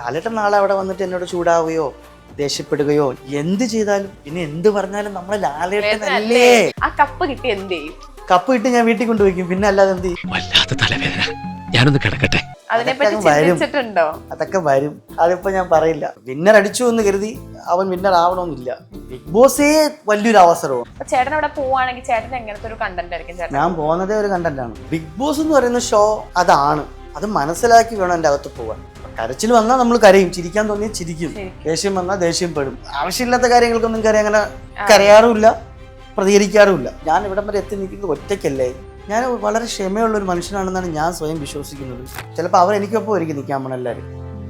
ലാലേട്ടൻ നാളെ അവിടെ വന്നിട്ട് എന്നോട് ചൂടാവുകയോ ദേഷ്യപ്പെടുകയോ എന്ത് ചെയ്താലും പിന്നെ എന്ത് പറഞ്ഞാലും നമ്മളെ ലാലേട്ടനല്ലേ. ആ കപ്പ് കിട്ടി എന്ത് ചെയ്യും? കപ്പ് കിട്ടി ഞാൻ വീട്ടിൽ കൊണ്ടുവയ്ക്കും. പിന്നെ അല്ലാതെ എന്ത് ചെയ്യും? വല്ലാത്ത തലവേദന, ഞാനൊന്ന് കിടക്കട്ടെ. അതിനെപ്പറ്റി വരും, ചിന്തിച്ചിട്ടുണ്ടോ? അതൊക്കെ വരും. അതിപ്പോ ഞാൻ പറയില്ല. വിന്നർ അടിച്ചു എന്ന് കരുതി അവൻ വിന്നർ ആവണമെന്നില്ല. ബിഗ് ബോസേ വലിയൊരു അവസരവും. ചേട്ടൻ അവിടെ പോവാണെങ്കിൽ ചേട്ടൻ എങ്ങനത്തെ ഒരു കണ്ടന്റ് ആയിരിക്കും ചേട്ടൻ? ഞാൻ പോകുന്നതേ ഒരു കണ്ടന്റ് ആണ്. ബിഗ് ബോസ് എന്ന് പറയുന്ന ഷോ അതാണ്. അത് മനസ്സിലാക്കി വേണം എൻ്റെ അകത്ത് പോകാൻ. കരച്ചിൽ വന്നാൽ നമ്മൾ കരയും, ചിരിക്കാൻ തോന്നിയാൽ ചിരിക്കും, ദേഷ്യം വന്നാൽ ദേഷ്യം പെടും. ആവശ്യമില്ലാത്ത കാര്യങ്ങൾക്കൊന്നും കയറി അങ്ങനെ കരയാറുമില്ല, പ്രതികരിക്കാറുമില്ല. ഞാൻ ഇവിടം വരെ എത്തി നിൽക്കുന്നത് ഒറ്റയ്ക്കല്ലേ. ഞാൻ വളരെ ക്ഷമയുള്ളൊരു മനുഷ്യനാണെന്നാണ് ഞാൻ സ്വയം വിശ്വസിക്കുന്നത്. ചിലപ്പോൾ അവർ എനിക്കൊപ്പം ഒരുക്കി നിൽക്കാൻ പോകണം എല്ലാവരും.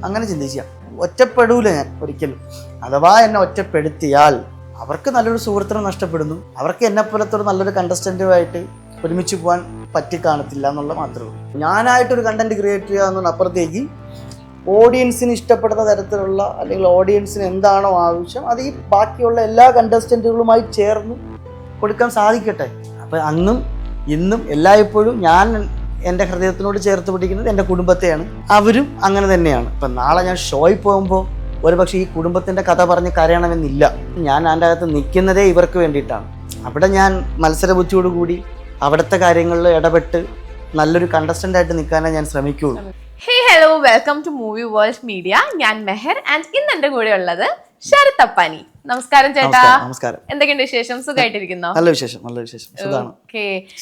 അങ്ങനെ ചിന്തിച്ചാൽ ഒറ്റപ്പെടൂല ഞാൻ ഒരിക്കലും. അഥവാ എന്നെ ഒറ്റപ്പെടുത്തിയാൽ അവർക്ക് നല്ലൊരു സുഹൃത്തിനെ നഷ്ടപ്പെടുന്നു. അവർക്ക് എന്നെപ്പോലത്തൊരു നല്ലൊരു കണ്ടസ്റ്റൻറ്റുമായിട്ട് ഒരുമിച്ച് പോകാൻ പറ്റി കാണത്തില്ല എന്നുള്ള മാത്രമേ ഉള്ളൂ. ഞാനായിട്ടൊരു കണ്ടന്റ് ക്രിയേറ്റ് ചെയ്യുക എന്നുള്ളപ്പുറത്തേക്ക് ഓഡിയൻസിന് ഇഷ്ടപ്പെടുന്ന തരത്തിലുള്ള അല്ലെങ്കിൽ ഓഡിയൻസിന് എന്താണോ ആവശ്യം അത് ഈ ബാക്കിയുള്ള എല്ലാ കണ്ടസ്റ്റൻറ്റുകളുമായി ചേർന്ന് കൊടുക്കാൻ സാധിക്കട്ടെ. അപ്പം അന്നും ഇന്നും എല്ലായ്പ്പോഴും ഞാൻ എൻ്റെ ഹൃദയത്തിനോട് ചേർത്ത് പിടിക്കുന്നത് എൻ്റെ കുടുംബത്തെയാണ്. അവരും അങ്ങനെ തന്നെയാണ്. ഇപ്പം നാളെ ഞാൻ ഷോയിൽ പോകുമ്പോൾ ഒരുപക്ഷെ ഈ കുടുംബത്തിൻ്റെ കഥ പറഞ്ഞ് കരയണമെന്നില്ല. ഞാൻ അതിൻ്റെ അകത്ത് നിൽക്കുന്നതേ ഇവർക്ക് വേണ്ടിയിട്ടാണ്. അവിടെ ഞാൻ മത്സരബുദ്ധിയോടുകൂടി അവിടുത്തെ കാര്യങ്ങളിൽ ഇടപെട്ട് നല്ലൊരു കണ്ടസ്റ്റൻ്റായിട്ട് നിൽക്കാനേ ഞാൻ ശ്രമിക്കുകയുള്ളൂ. Hey hello, welcome to movie world media. ഞാൻ മെഹർ ആൻഡ് ഇന്ന് എൻ്റെ കൂടെ ഉള്ളത് ശരത് അപ്പാനി. നമസ്കാരം ചേട്ടാ. നമസ്കാരം. എന്തൊക്കെയുണ്ട് വിശേഷം? സുഖമായിട്ടിരിക്കുന്നോ? നല്ല വിശേഷം, നല്ല വിശേഷം.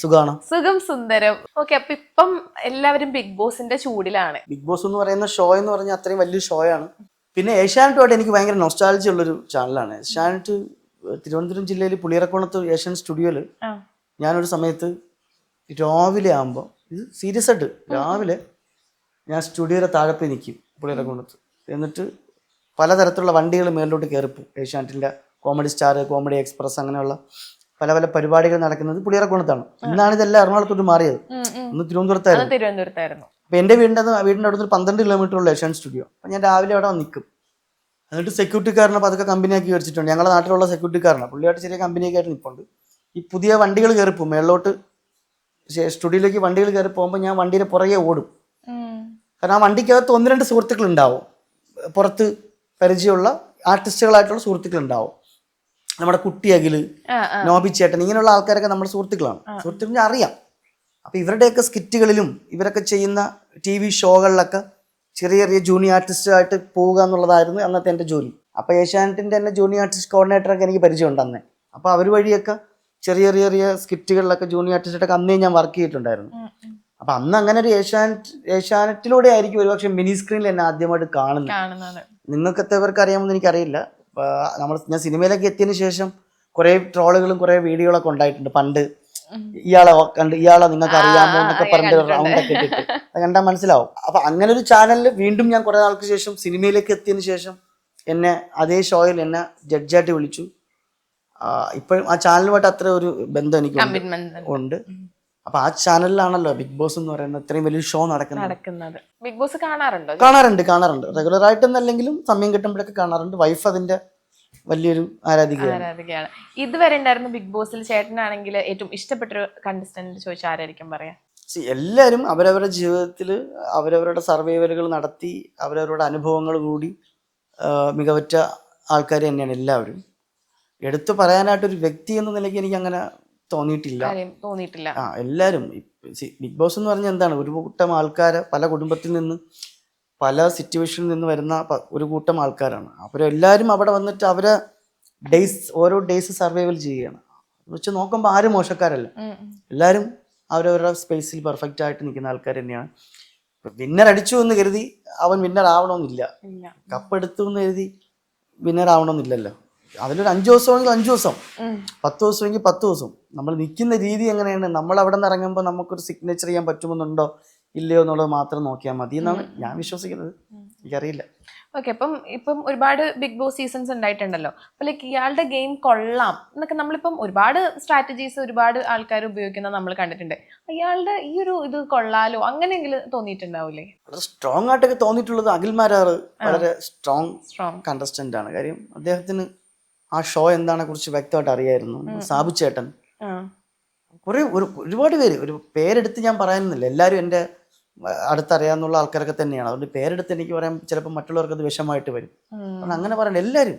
സുഖാണോ? സുഖം സുന്ദരം. ഓക്കെ, അപ്പൊ ഇപ്പം എല്ലാവരും ബിഗ് ബോസിന്റെ ചൂടിലാണ്. ബിഗ് ബോസ് എന്ന് പറയുന്ന ഷോ എന്ന് പറഞ്ഞാൽ അത്രയും വലിയ ഷോയാണ്. പിന്നെ ഏഷ്യാനെറ്റുമായിട്ട് എനിക്ക് ഭയങ്കര നൊസ്റ്റാൾജി ഉള്ളൊരു ചാനലാണ് ഏഷ്യാനെറ്റ്. തിരുവനന്തപുരം ജില്ലയിൽ പുളിയറക്കോണത്ത് ഏഷ്യൻ സ്റ്റുഡിയോയിൽ ഞാനൊരു സമയത്ത് രാവിലെ ആകുമ്പോൾ, ഇത് സീരിയസ് ആയിട്ട് രാവിലെ ഞാൻ സ്റ്റുഡിയോയുടെ താഴെ നിൽക്കും പുളിയറക്കോണത്ത്. എന്നിട്ട് പലതരത്തിലുള്ള വണ്ടികൾ മേളിലോട്ട് കയറിപ്പോവും. ഏഷ്യാനെറ്റിൻ്റെ കോമഡി സ്റ്റാർ, കോമഡി എക്സ്പ്രസ്, അങ്ങനെയുള്ള പല പല പരിപാടികൾ നടക്കുന്നത് പുളിയറക്കോണത്താണ്. ഇന്നാണ് ഇതെല്ലാം എറണാകുളത്തോട്ട് മാറിയത്. ഇന്ന് തിരുവനന്തപുരത്തായിരുന്നു. അപ്പം എൻ്റെ വീടിൻ്റെ അവിടെ നിന്ന് 12 കിലോമീറ്ററുള്ള ഏഷ്യൻ സ്റ്റുഡിയോ. അപ്പം ഞാൻ രാവിലെ അവിടെ നിൽക്കും. എന്നിട്ട് സെക്യൂരിറ്റിക്കാരനെ പതുക്കെ കമ്പനിയാക്കി മേടിച്ചിട്ടുണ്ട്. ഞങ്ങളുടെ നാട്ടിലുള്ള സെക്യൂരിറ്റിക്കാരനാണ്. പുള്ളിയായിട്ട് ചെറിയ കമ്പനിയൊക്കെ ആയിട്ട് നിൽപ്പുണ്ട്. ഈ പുതിയ വണ്ടികൾ കയറിപ്പോവും മേളിലോട്ട്. സ്റ്റുഡിയോയിലേക്ക് വണ്ടികൾ കയറി പോകുമ്പോൾ ഞാൻ വണ്ടിയുടെ പുറകെ ഓടും. കാരണം ആ വണ്ടിക്കകത്ത് 1-2 സുഹൃത്തുക്കൾ ഉണ്ടാവും. പുറത്ത് പരിചയമുള്ള ആർട്ടിസ്റ്റുകളായിട്ടുള്ള സുഹൃത്തുക്കൾ ഉണ്ടാവും. നമ്മുടെ കുട്ടി അഖില്, നോബി ചേട്ടൻ, ഇങ്ങനെയുള്ള ആൾക്കാരൊക്കെ നമ്മുടെ സുഹൃത്തുക്കളാണ്. സുഹൃത്തുക്കളെ അറിയാം. അപ്പോൾ ഇവരുടെയൊക്കെ സ്കിറ്റുകളിലും ഇവരൊക്കെ ചെയ്യുന്ന TV ഷോകളിലൊക്കെ ചെറിയ ചെറിയ ജൂനിയർ ആർട്ടിസ്റ്റായിട്ട് പോവുക എന്നുള്ളതായിരുന്നു അന്നത്തെ എൻ്റെ ജോലി. അപ്പോൾ ഏഷ്യാനെറ്റിൻ്റെ തന്നെ ജൂനിയർ ആർട്ടിസ്റ്റ് കോർഡിനേറ്ററൊക്കെ എനിക്ക് പരിചയമുണ്ട് അന്നേ. അപ്പോൾ അവർ വഴിയൊക്കെ ചെറിയ ചെറിയ ചെറിയ സ്കിറ്റുകളിലൊക്കെ ജൂനിയർ ആർട്ടിസ്റ്റായിട്ടൊക്കെ അന്നേ ഞാൻ വർക്ക് ചെയ്തിട്ടുണ്ടായിരുന്നു. അപ്പം അന്ന് അങ്ങനെ ഒരു ഏഷ്യാനെറ്റിലൂടെ ആയിരിക്കും ഒരുപക്ഷെ മിനി സ്ക്രീനിൽ എന്നെ ആദ്യമായിട്ട് കാണുന്നത്. നിങ്ങൾക്ക് എത്രപേർക്ക് അറിയാമെന്ന് എനിക്കറിയില്ല. ഞാൻ സിനിമയിലൊക്കെ എത്തിയതിന് ശേഷം കുറേ ട്രോളുകളും കുറേ വീഡിയോകളൊക്കെ ഉണ്ടായിട്ടുണ്ട്. പണ്ട് ഇയാളെ നിങ്ങൾക്ക് അറിയാമോ എന്നൊക്കെ പറഞ്ഞിട്ട് റൗണ്ടൊക്കെ ഇട്ടിട്ട് അത് കണ്ടാൽ മനസ്സിലാവും. അപ്പം അങ്ങനെ ഒരു ചാനലിൽ വീണ്ടും ഞാൻ കുറേ നാൾക്ക് ശേഷം സിനിമയിലേക്ക് എത്തിയതിന് ശേഷം എന്നെ അതേ ഷോയിൽ എന്നെ ജഡ്ജായിട്ട് വിളിച്ചു. ഇപ്പോഴും ആ ചാനലുമായിട്ട് അത്ര ഒരു ബന്ധം എനിക്ക് ഉണ്ട്. അപ്പൊ ആ ചാനലിലാണല്ലോ ബിഗ് ബോസ് എന്ന് പറയുന്ന ഇത്രയും വലിയ ഷോ നടക്കുന്നത്. ബിഗ് ബോസ് കാണാറുണ്ട്? റെഗുലർ ആയിട്ടൊന്നല്ലെങ്കിലും സമയം കിട്ടുമ്പോഴൊക്കെ കാണാറുണ്ട്. വൈഫ് അതിന്റെ വലിയൊരു ആരാധികയാണ്. ഇതുവരെ ഉണ്ടായിരുന്നു ബിഗ് ബോസിൽ ചേട്ടനാണെങ്കിൽ ഏറ്റവും ഇഷ്ടപ്പെട്ടൊരു കണ്ടസ്റ്റന്റ് ചോദിച്ചാൽ ആരായിരിക്കും പറയാ? എല്ലാവരും അവരവരുടെ ജീവിതത്തിൽ അവരവരുടെ സർവൈവലുകൾ നടത്തി അവരവരുടെ അനുഭവങ്ങൾ കൂടി മികവറ്റ ആൾക്കാർ തന്നെയാണ് എല്ലാവരും. എടുത്തു പറയാനായിട്ടൊരു വ്യക്തി എന്ന നിലയ്ക്ക് എനിക്ക് അങ്ങനെ തോന്നിയിട്ടില്ല. എല്ലാവരും ബിഗ് ബോസ് എന്ന് പറഞ്ഞാൽ എന്താണ്, ഒരു കൂട്ടം ആൾക്കാരെ പല കുടുംബത്തിൽ നിന്ന് പല സിറ്റുവേഷനിൽ നിന്ന് വരുന്ന ഒരു കൂട്ടം ആൾക്കാരാണ്. അവരെല്ലാവരും അവിടെ വന്നിട്ട് അവരെ ഓരോ ഡേയ്സ് സർവൈവൽ ചെയ്യുകയാണ്. വെച്ച് നോക്കുമ്പോൾ ആരും മോശക്കാരല്ല. എല്ലാവരും അവരവരുടെ സ്പേസിൽ പെർഫെക്റ്റ് ആയിട്ട് നിൽക്കുന്ന ആൾക്കാർ തന്നെയാണ്. വിന്നർ അടിച്ചു എന്ന് കരുതി അവൻ വിന്നർ ആവണമെന്നില്ല. കപ്പെടുത്തു എന്ന് കരുതി വിന്നർ ആവണമെന്നില്ലല്ലോ. അതിലൊരു 5 ദിവസമെങ്കിൽ 5 ദിവസം, 10 ദിവസമെങ്കിൽ 10 ദിവസം. നമ്മൾ നിൽക്കുന്ന രീതി എങ്ങനെയാണ്, നമ്മൾ അവിടെ നിന്ന് ഇറങ്ങുമ്പോൾ നമുക്കൊരു സിഗ്നേച്ചർ ചെയ്യാൻ പറ്റുമെന്നുണ്ടോ ഇല്ലയോ എന്നുള്ളത് മാത്രം നോക്കിയാൽ മതി എന്നാണ് ഞാൻ വിശ്വസിക്കുന്നത്. എനിക്കറിയില്ല. ഓക്കെ, ഇപ്പം ഒരുപാട് ബിഗ് ബോസ് സീസൺസ് ഉണ്ടായിട്ടുണ്ടല്ലോ. അപ്പൊ ലൈക്ക് ഇയാളുടെ ഗെയിം കൊള്ളാം എന്നൊക്കെ നമ്മളിപ്പം ഒരുപാട് സ്ട്രാറ്റജീസ് ഒരുപാട് ആൾക്കാർ ഉപയോഗിക്കുന്നത് നമ്മൾ കണ്ടിട്ടുണ്ട്. ഇയാളുടെ ഈ ഒരു ഇത് കൊള്ളാലോ അങ്ങനെയെങ്കിലും തോന്നിയിട്ടുണ്ടാവൂലേ? വളരെ സ്ട്രോങ് ആയിട്ടൊക്കെ തോന്നിയിട്ടുള്ളത് അഖിൽ മാരാർ വളരെ സ്ട്രോങ് കണ്ടസ്റ്റന്റ് ആണ്. കാര്യം അദ്ദേഹത്തിന് ആ ഷോ എന്താണ് കുറിച്ച് വ്യക്തമായിട്ട് അറിയായിരുന്നു. സാബു ചേട്ടൻ, ഒരുപാട് പേര്, ഒരു പേരെടുത്ത് ഞാൻ പറയാനൊന്നുമില്ല. എല്ലാവരും എൻ്റെ അടുത്തറിയാവുന്ന ആൾക്കാരൊക്കെ തന്നെയാണ്. അതുകൊണ്ട് പേരെടുത്ത് എനിക്ക് പറയാൻ ചിലപ്പോൾ മറ്റുള്ളവർക്ക് അത് വിഷമായിട്ട് വരും. കാരണം അങ്ങനെ പറയണ്ട. എല്ലാവരും,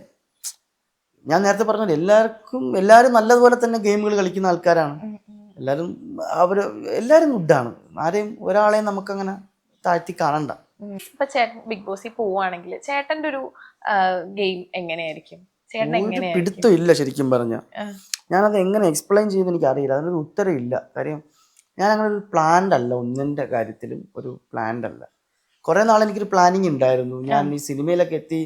ഞാൻ നേരത്തെ പറഞ്ഞത്, എല്ലാവരും നല്ലതുപോലെ തന്നെ ഗെയിമുകൾ കളിക്കുന്ന ആൾക്കാരാണ്. എല്ലാവരും ഗുഡാണ്. ആരെയും ഒരാളെയും നമുക്കങ്ങനെ താഴ്ത്തി കാണണ്ട. ഇപ്പൊ ചേട്ടൻ ബിഗ് ബോസിൽ പോവാണെങ്കിൽ ചേട്ടന്റെ ഒരു ഗെയിം എങ്ങനെയായിരിക്കും? ചേട്ടൻ എങ്ങനെയായിരിക്കും? പിടുത്തം ഇല്ല ശരിക്കും പറഞ്ഞ. ഞാനത് എങ്ങനെ എക്സ്പ്ലെയിൻ ചെയ്യുന്നത് എനിക്ക് അറിയില്ല. അതിനൊരു ഉത്തരം ഇല്ല. കാര്യം ഞാൻ അങ്ങനെ ഒരു പ്ലാൻഡ് അല്ല, ഒന്നിൻ്റെ കാര്യത്തിലും ഒരു പ്ലാൻഡ് അല്ല. കുറേ നാൾ എനിക്കൊരു പ്ലാനിങ് ഉണ്ടായിരുന്നു. ഞാൻ ഈ സിനിമയിലൊക്കെ എത്തി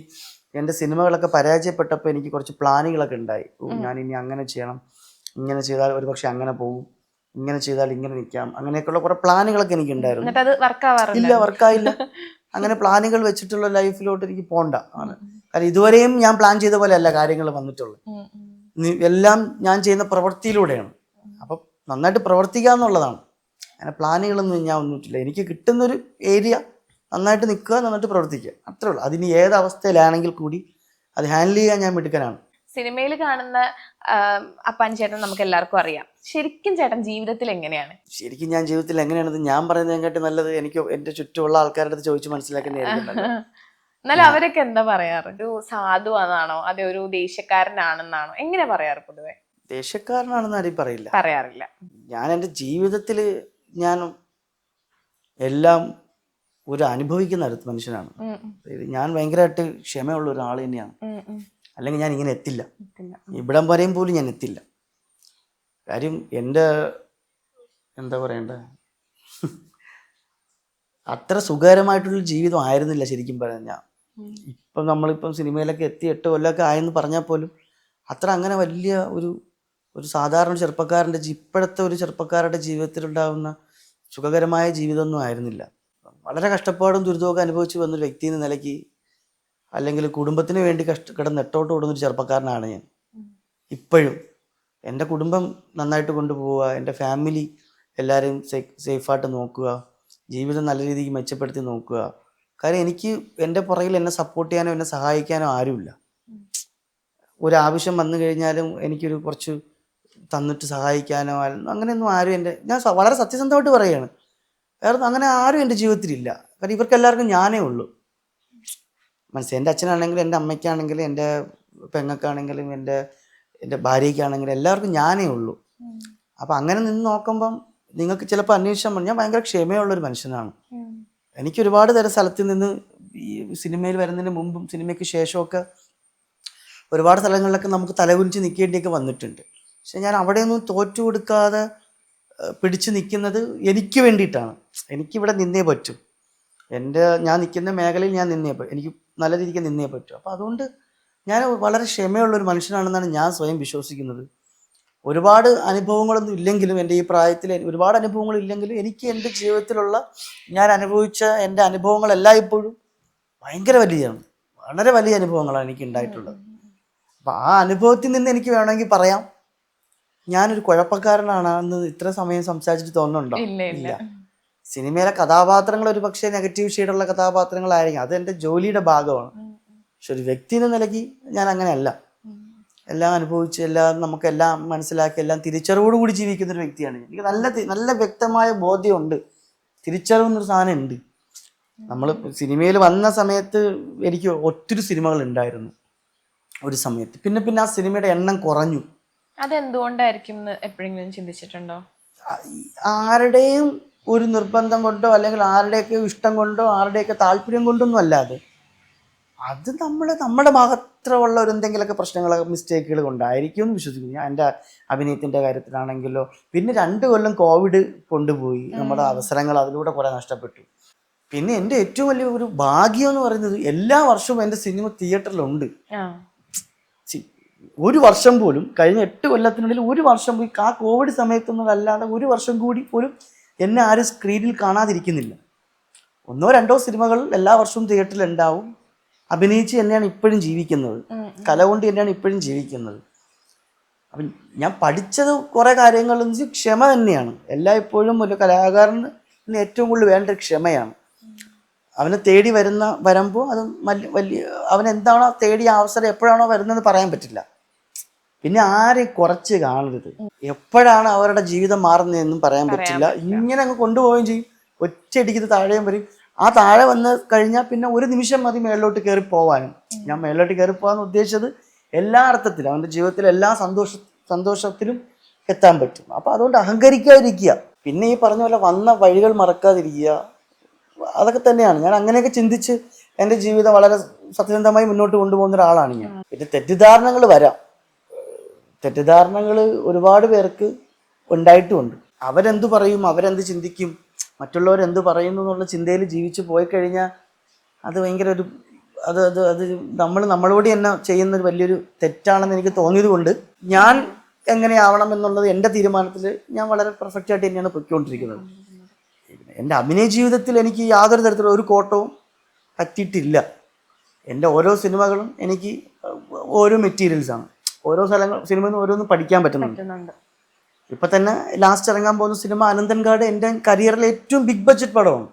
എൻ്റെ സിനിമകളൊക്കെ പരാജയപ്പെട്ടപ്പോൾ എനിക്ക് കുറച്ച് പ്ലാനുകളൊക്കെ ഉണ്ടായി. ഞാൻ ഇനി അങ്ങനെ ചെയ്യണം, ഇങ്ങനെ ചെയ്താൽ ഒരു പക്ഷെ അങ്ങനെ പോകും, ഇങ്ങനെ ചെയ്താൽ ഇങ്ങനെ നിൽക്കാം, അങ്ങനെയൊക്കെയുള്ള കുറേ പ്ലാനുകളൊക്കെ എനിക്ക് ഉണ്ടായിരുന്നു. ഇല്ല, വർക്കായില്ല. അങ്ങനെ പ്ലാനുകൾ വെച്ചിട്ടുള്ള ലൈഫിലോട്ട് എനിക്ക് പോകണ്ട ആണ്. കാരണം ഇതുവരെയും ഞാൻ പ്ലാൻ ചെയ്ത പോലെ അല്ല കാര്യങ്ങൾ വന്നിട്ടുള്ളത്. എല്ലാം ഞാൻ ചെയ്യുന്ന പ്രവൃത്തിയിലൂടെയാണ്. അപ്പം നന്നായിട്ട് പ്രവർത്തിക്കുക എന്നുള്ളതാണ്. അങ്ങനെ പ്ലാനുകളൊന്നും ഞാൻ ഒന്നിട്ടില്ല. എനിക്ക് കിട്ടുന്നൊരു ഏരിയ നന്നായിട്ട് നിൽക്കുക, നന്നായിട്ട് പ്രവർത്തിക്കുക, അത്രേ ഉള്ളൂ. അതിന് ഏത് അവസ്ഥയിലാണെങ്കിൽ കൂടി അത് ഹാൻഡിൽ ചെയ്യാൻ ഞാൻ മിടുക്കനാണ്. സിനിമയിൽ കാണുന്ന അപ്പാൻ ചേട്ടൻ നമുക്ക് എല്ലാവർക്കും അറിയാം. ശരിക്കും ചേട്ടൻ ജീവിതത്തിൽ എങ്ങനെയാണ്? ശരിക്കും ഞാൻ ജീവിതത്തിൽ എങ്ങനെയാണെന്ന് ഞാൻ പറയുന്നതിനെക്കാട്ടി നല്ലത് എനിക്ക് എൻ്റെ ചുറ്റുമുള്ള ആൾക്കാരുടെ അടുത്ത് ചോദിച്ച് മനസ്സിലാക്കുന്നതായിരിക്കും. എന്നാലും അവരൊക്കെ എന്താ പറയാറ്? ഒരു സാധുവാണെന്നാണോ, അതേ ഒരു ദേഷ്യക്കാരനാണെന്നാണോ, എങ്ങനെ പറയാറ് പൊതുവെ? ദേഷ്യക്കാരനാണെന്ന് ആരെയും പറയാറില്ല. ഞാൻ എൻ്റെ ജീവിതത്തിൽ ഞാൻ എല്ലാം ഒരു അനുഭവിക്കുന്ന അടുത്ത മനുഷ്യനാണ്. ഞാൻ ഭയങ്കരമായിട്ട് ക്ഷമയുള്ള ഒരാൾ തന്നെയാണ്. അല്ലെങ്കിൽ ഞാൻ ഇങ്ങനെ എത്തില്ല, ഇവിടം വരെയും പോലും ഞാൻ എത്തില്ല. കാര്യം എൻ്റെ എന്താ പറയണ്ട, അത്ര സുഖകരമായിട്ടുള്ള ജീവിതം ആയിരുന്നില്ല ശരിക്കും പറഞ്ഞാൽ. ഇപ്പം നമ്മളിപ്പം സിനിമയിലൊക്കെ എത്തി 8 കൊല്ലമൊക്കെ ആയെന്ന് പറഞ്ഞാൽ പോലും അത്ര അങ്ങനെ വലിയ ഒരു സാധാരണ ചെറുപ്പക്കാരൻ്റെ ഇപ്പോഴത്തെ ഒരു ചെറുപ്പക്കാരുടെ ജീവിതത്തിലുണ്ടാകുന്ന സുഖകരമായ ജീവിതമൊന്നും ആയിരുന്നില്ല. വളരെ കഷ്ടപ്പാടും ദുരിതമൊക്കെ അനുഭവിച്ച് വന്നൊരു വ്യക്തി എന്ന നിലയ്ക്ക്, അല്ലെങ്കിൽ കുടുംബത്തിന് വേണ്ടി കിടന്ന് നെട്ടോട്ട് ഓടുന്നൊരു ചെറുപ്പക്കാരനാണ് ഞാൻ. ഇപ്പോഴും എൻ്റെ കുടുംബം നന്നായിട്ട് കൊണ്ടുപോവുക, എൻ്റെ ഫാമിലി എല്ലാവരും സേഫായിട്ട് നോക്കുക, ജീവിതം നല്ല രീതിക്ക് മെച്ചപ്പെടുത്തി നോക്കുക. കാര്യം എനിക്ക് എൻ്റെ പുറകിൽ എന്നെ സപ്പോർട്ട് ചെയ്യാനോ എന്നെ സഹായിക്കാനോ ആരുമില്ല. ഒരാവശ്യം വന്നു കഴിഞ്ഞാലും എനിക്കൊരു കുറച്ച് തന്നിട്ട് സഹായിക്കാനോ അങ്ങനെയൊന്നും ആരും ഞാൻ വളരെ സത്യസന്ധമായിട്ട് പറയുകയാണ്. വേറെ അങ്ങനെ ആരും എൻ്റെ ജീവിതത്തിലില്ല. കാരണം ഇവർക്കെല്ലാവർക്കും ഞാനേ ഉള്ളൂ. മനസ്സിലായി. എൻ്റെ അച്ഛനാണെങ്കിലും എൻ്റെ അമ്മയ്ക്കാണെങ്കിലും എൻ്റെ പെങ്ങൾക്കാണെങ്കിലും എൻ്റെ ഭാര്യയ്ക്കാണെങ്കിലും എല്ലാവർക്കും ഞാനേ ഉള്ളൂ. അപ്പം അങ്ങനെ നിന്ന് നോക്കുമ്പം നിങ്ങൾക്ക് ചിലപ്പോൾ അന്വേഷിച്ചാൽ ഞാൻ ഭയങ്കര ക്ഷമയുള്ളൊരു മനുഷ്യനാണ്. എനിക്ക് ഒരുപാട് തരം സ്ഥലത്ത് നിന്ന് ഈ സിനിമയിൽ വരുന്നതിന് മുമ്പും സിനിമയ്ക്ക് ശേഷമൊക്കെ ഒരുപാട് സ്ഥലങ്ങളിലൊക്കെ നമുക്ക് തലകുനിച്ച് നിൽക്കേണ്ടിയൊക്കെ വന്നിട്ടുണ്ട്. പക്ഷെ ഞാൻ അവിടെയൊന്നും തോറ്റു കൊടുക്കാതെ പിടിച്ചു നിൽക്കുന്നത് എനിക്ക് വേണ്ടിയിട്ടാണ്. എനിക്കിവിടെ നിന്നേ പറ്റും. ഞാൻ നിൽക്കുന്ന മേഖലയിൽ ഞാൻ എനിക്ക് നല്ല രീതിക്ക് നിന്നേ പറ്റും. അപ്പോൾ അതുകൊണ്ട് ഞാൻ വളരെ ക്ഷമയുള്ളൊരു മനുഷ്യനാണെന്നാണ് ഞാൻ സ്വയം വിശ്വസിക്കുന്നത്. ഒരുപാട് അനുഭവങ്ങളൊന്നും ഇല്ലെങ്കിലും, എൻ്റെ ഈ പ്രായത്തിൽ ഒരുപാട് അനുഭവങ്ങൾ ഇല്ലെങ്കിലും എനിക്ക് എൻ്റെ ജീവിതത്തിലുള്ള ഞാൻ അനുഭവിച്ച എൻ്റെ അനുഭവങ്ങളെല്ലാം ഇപ്പോഴും ഭയങ്കര വലിയതാണ്. വളരെ വലിയ അനുഭവങ്ങളാണ് എനിക്ക് ഉണ്ടായിട്ടുള്ളത്. അപ്പം ആ അനുഭവത്തിൽ നിന്ന് എനിക്ക് വേണമെങ്കിൽ പറയാം ഞാനൊരു കുഴപ്പക്കാരനാണെന്ന് ഇത്ര സമയം സംസാരിച്ചിട്ട് തോന്നുന്നുണ്ടോ? ഇല്ല. സിനിമയിലെ കഥാപാത്രങ്ങൾ ഒരു പക്ഷേ നെഗറ്റീവ് ഷെയ്ഡുള്ള കഥാപാത്രങ്ങളായിരിക്കും, അത് എൻ്റെ ജോലിയുടെ ഭാഗമാണ്. പക്ഷെ ഒരു വ്യക്തി എന്ന നിലയ്ക്ക് ഞാൻ അങ്ങനെയല്ല. എല്ലാം അനുഭവിച്ച് നമുക്കെല്ലാം മനസ്സിലാക്കി എല്ലാം തിരിച്ചറിവോടുകൂടി ജീവിക്കുന്നൊരു വ്യക്തിയാണ്. എനിക്ക് നല്ല വ്യക്തമായ ബോധ്യമുണ്ട്, തിരിച്ചറിവെന്നൊരു സാധനം ഉണ്ട്. നമ്മൾ സിനിമയിൽ വന്ന സമയത്ത് എനിക്ക് ഒത്തിരി സിനിമകൾ ഉണ്ടായിരുന്നു ഒരു സമയത്ത്. പിന്നെ ആ സിനിമയുടെ എണ്ണം കുറഞ്ഞു. അതെന്തുകൊണ്ടായിരിക്കും എപ്പോഴെങ്കിലും ചിന്തിച്ചിട്ടുണ്ടോ? ആരുടെയും ഒരു നിർബന്ധം കൊണ്ടോ അല്ലെങ്കിൽ ആരുടെയൊക്കെ ഇഷ്ടം കൊണ്ടോ ആരുടെയൊക്കെ താല്പര്യം കൊണ്ടൊന്നും അല്ലാതെ, അത് നമ്മുടെ മാത്രമുള്ള ഒരു എന്തെങ്കിലുമൊക്കെ പ്രശ്നങ്ങളൊക്കെ മിസ്റ്റേക്കുകൾ കൊണ്ടായിരിക്കും എന്ന് വിശ്വസിക്കുന്നു. ഞാൻ എൻ്റെ അഭിനയത്തിൻ്റെ കാര്യത്തിലാണെങ്കിലോ, പിന്നെ 2 കൊല്ലം കോവിഡ് കൊണ്ടുപോയി, നമ്മുടെ അവസരങ്ങൾ അതിലൂടെ കുറേ നഷ്ടപ്പെട്ടു. പിന്നെ എൻ്റെ ഏറ്റവും വലിയ ഒരു ഭാഗ്യം എന്ന് പറയുന്നത് എല്ലാ വർഷവും എൻ്റെ സിനിമ തിയേറ്ററിലുണ്ട്. ഒരു വർഷം പോലും കഴിഞ്ഞ 8 കൊല്ലത്തിനുള്ളിൽ ഒരു വർഷം പോയി ആ കോവിഡ് സമയത്തൊന്നും അല്ലാതെ ഒരു വർഷം കൂടി പോലും എന്നെ ആരും സ്ക്രീനിൽ കാണാതിരിക്കുന്നില്ല. 1 or 2 സിനിമകൾ എല്ലാ വർഷവും തിയേറ്ററിൽ ഉണ്ടാവും. അഭിനയിച്ച് തന്നെയാണ് ഇപ്പോഴും ജീവിക്കുന്നത്, കല കൊണ്ട് തന്നെയാണ് ഇപ്പോഴും ജീവിക്കുന്നത്. അപ്പം ഞാൻ പഠിച്ചത് കുറേ കാര്യങ്ങളെന്ന് വെച്ചാൽ ക്ഷമ തന്നെയാണ്. ഇപ്പോഴും ഒരു കലാകാരന് ഏറ്റവും കൂടുതൽ വേണ്ട ക്ഷമയാണ്. അവനെ തേടി വരുമ്പോൾ അത് വലിയ അവനെന്താണോ തേടിയ അവസരം എപ്പോഴാണോ വരുന്നതെന്ന് പറയാൻ പറ്റില്ല. പിന്നെ ആരെയും കുറച്ച് കാണരുത്. എപ്പോഴാണ് അവരുടെ ജീവിതം മാറുന്നതെന്നും പറയാൻ പറ്റില്ല. ഇങ്ങനെ അങ്ങ് കൊണ്ടുപോവുകയും ചെയ്യും. ഒറ്റയടിക്കുന്നത് താഴെയും വരും. ആ താഴെ വന്ന് കഴിഞ്ഞാൽ പിന്നെ ഒരു നിമിഷം മതി മേളിലോട്ട് കയറി പോകാനും. ഞാൻ മേളിലോട്ട് കയറി പോകാൻ ഉദ്ദേശിച്ചത് എല്ലാ അർത്ഥത്തിലും അവൻ്റെ ജീവിതത്തിൽ എല്ലാ സന്തോഷത്തിലും എത്താൻ പറ്റും. അപ്പം അതുകൊണ്ട് അഹങ്കരിക്കാതിരിക്കുക, പിന്നെ ഈ പറഞ്ഞ പോലെ വന്ന വഴികൾ മറക്കാതിരിക്കുക, അതൊക്കെ തന്നെയാണ്. ഞാൻ അങ്ങനെയൊക്കെ ചിന്തിച്ച് എൻ്റെ ജീവിതം വളരെ സത്യസന്ധമായി മുന്നോട്ട് കൊണ്ടുപോകുന്ന ഒരാളാണ് ഞാൻ. പിന്നെ തെറ്റിദ്ധാരണകൾ വരാം, തെറ്റിദ്ധാരണകൾ ഒരുപാട് പേർക്ക് ഉണ്ടായിട്ടുമുണ്ട്. അവരെന്തു പറയും, അവരെന്ത് ചിന്തിക്കും, മറ്റുള്ളവരെന്ത് പറയുന്നു എന്നുള്ള ചിന്തയിൽ ജീവിച്ച് പോയി കഴിഞ്ഞാൽ അത് ഭയങ്കര ഒരു അത് നമ്മളോട് തന്നെ ചെയ്യുന്നൊരു വലിയൊരു തെറ്റാണെന്ന് എനിക്ക് തോന്നിയത് കൊണ്ട് ഞാൻ എങ്ങനെയാവണം എന്നുള്ളത് എൻ്റെ തീരുമാനത്തിൽ ഞാൻ വളരെ പെർഫെക്റ്റ് ആയിട്ട് തന്നെയാണ് പൊയ്ക്കൊണ്ടിരിക്കുന്നത്. എൻ്റെ അഭിനയ ജീവിതത്തിൽ എനിക്ക് യാതൊരു തരത്തിലുള്ള ഒരു കോട്ടവും പറ്റിയിട്ടില്ല. എൻ്റെ ഓരോ സിനിമകളും എനിക്ക് ഓരോ മെറ്റീരിയൽസാണ്, ഓരോ സിനിമയിൽ നിന്ന് ഓരോന്നും പഠിക്കാൻ പറ്റുന്നുണ്ട്. ഇപ്പം തന്നെ ലാസ്റ്റ് ഇറങ്ങാൻ പോകുന്ന സിനിമ അനന്തൻകാട് എൻ്റെ കരിയറിലെ ഏറ്റവും ബിഗ് ബഡ്ജറ്റ് പടമാണ്.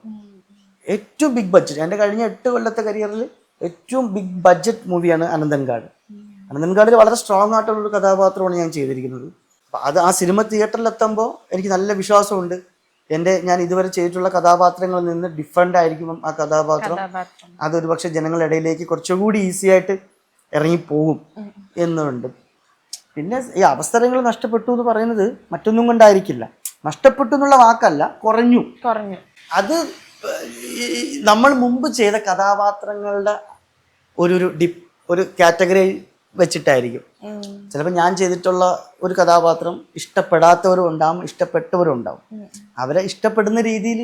ഏറ്റവും ബിഗ് ബഡ്ജറ്റ്, എൻ്റെ കഴിഞ്ഞ 8 കൊല്ലത്തെ കരിയറിൽ ഏറ്റവും ബിഗ് ബഡ്ജറ്റ് മൂവിയാണ് അനന്തൻകാട്. അനന്തൻകാടിൽ വളരെ സ്ട്രോങ് ആയിട്ടുള്ളൊരു കഥാപാത്രമാണ് ഞാൻ ചെയ്തിരിക്കുന്നത്. അപ്പം ആ സിനിമ തിയേറ്ററിലെത്തുമ്പോൾ എനിക്ക് നല്ല വിശ്വാസമുണ്ട് ഞാൻ ഇതുവരെ ചെയ്തിട്ടുള്ള കഥാപാത്രങ്ങളിൽ നിന്ന് ഡിഫറെൻ്റ് ആയിരിക്കും ആ കഥാപാത്രം. അതൊരു പക്ഷെ ജനങ്ങളുടെ ഇടയിലേക്ക് കുറച്ചുകൂടി ഈസി ആയിട്ട് ഇറങ്ങിപ്പോകും എന്നുണ്ട്. പിന്നെ ഈ അവസരങ്ങൾ നഷ്ടപ്പെട്ടു എന്ന് പറയുന്നത് മറ്റൊന്നും കൊണ്ടായിരിക്കില്ല. നഷ്ടപ്പെട്ടു എന്നുള്ള വാക്കല്ല, കുറഞ്ഞു. അത് നമ്മൾ മുമ്പ് ചെയ്ത കഥാപാത്രങ്ങളുടെ ഒരു കാറ്റഗറി വെച്ചിട്ടായിരിക്കും. ചിലപ്പോൾ ഞാൻ ചെയ്തിട്ടുള്ള ഒരു കഥാപാത്രം ഇഷ്ടപ്പെടാത്തവരും ഉണ്ടാവും, ഇഷ്ടപ്പെട്ടവരും ഉണ്ടാവും. അവരെ ഇഷ്ടപ്പെടുന്ന രീതിയിൽ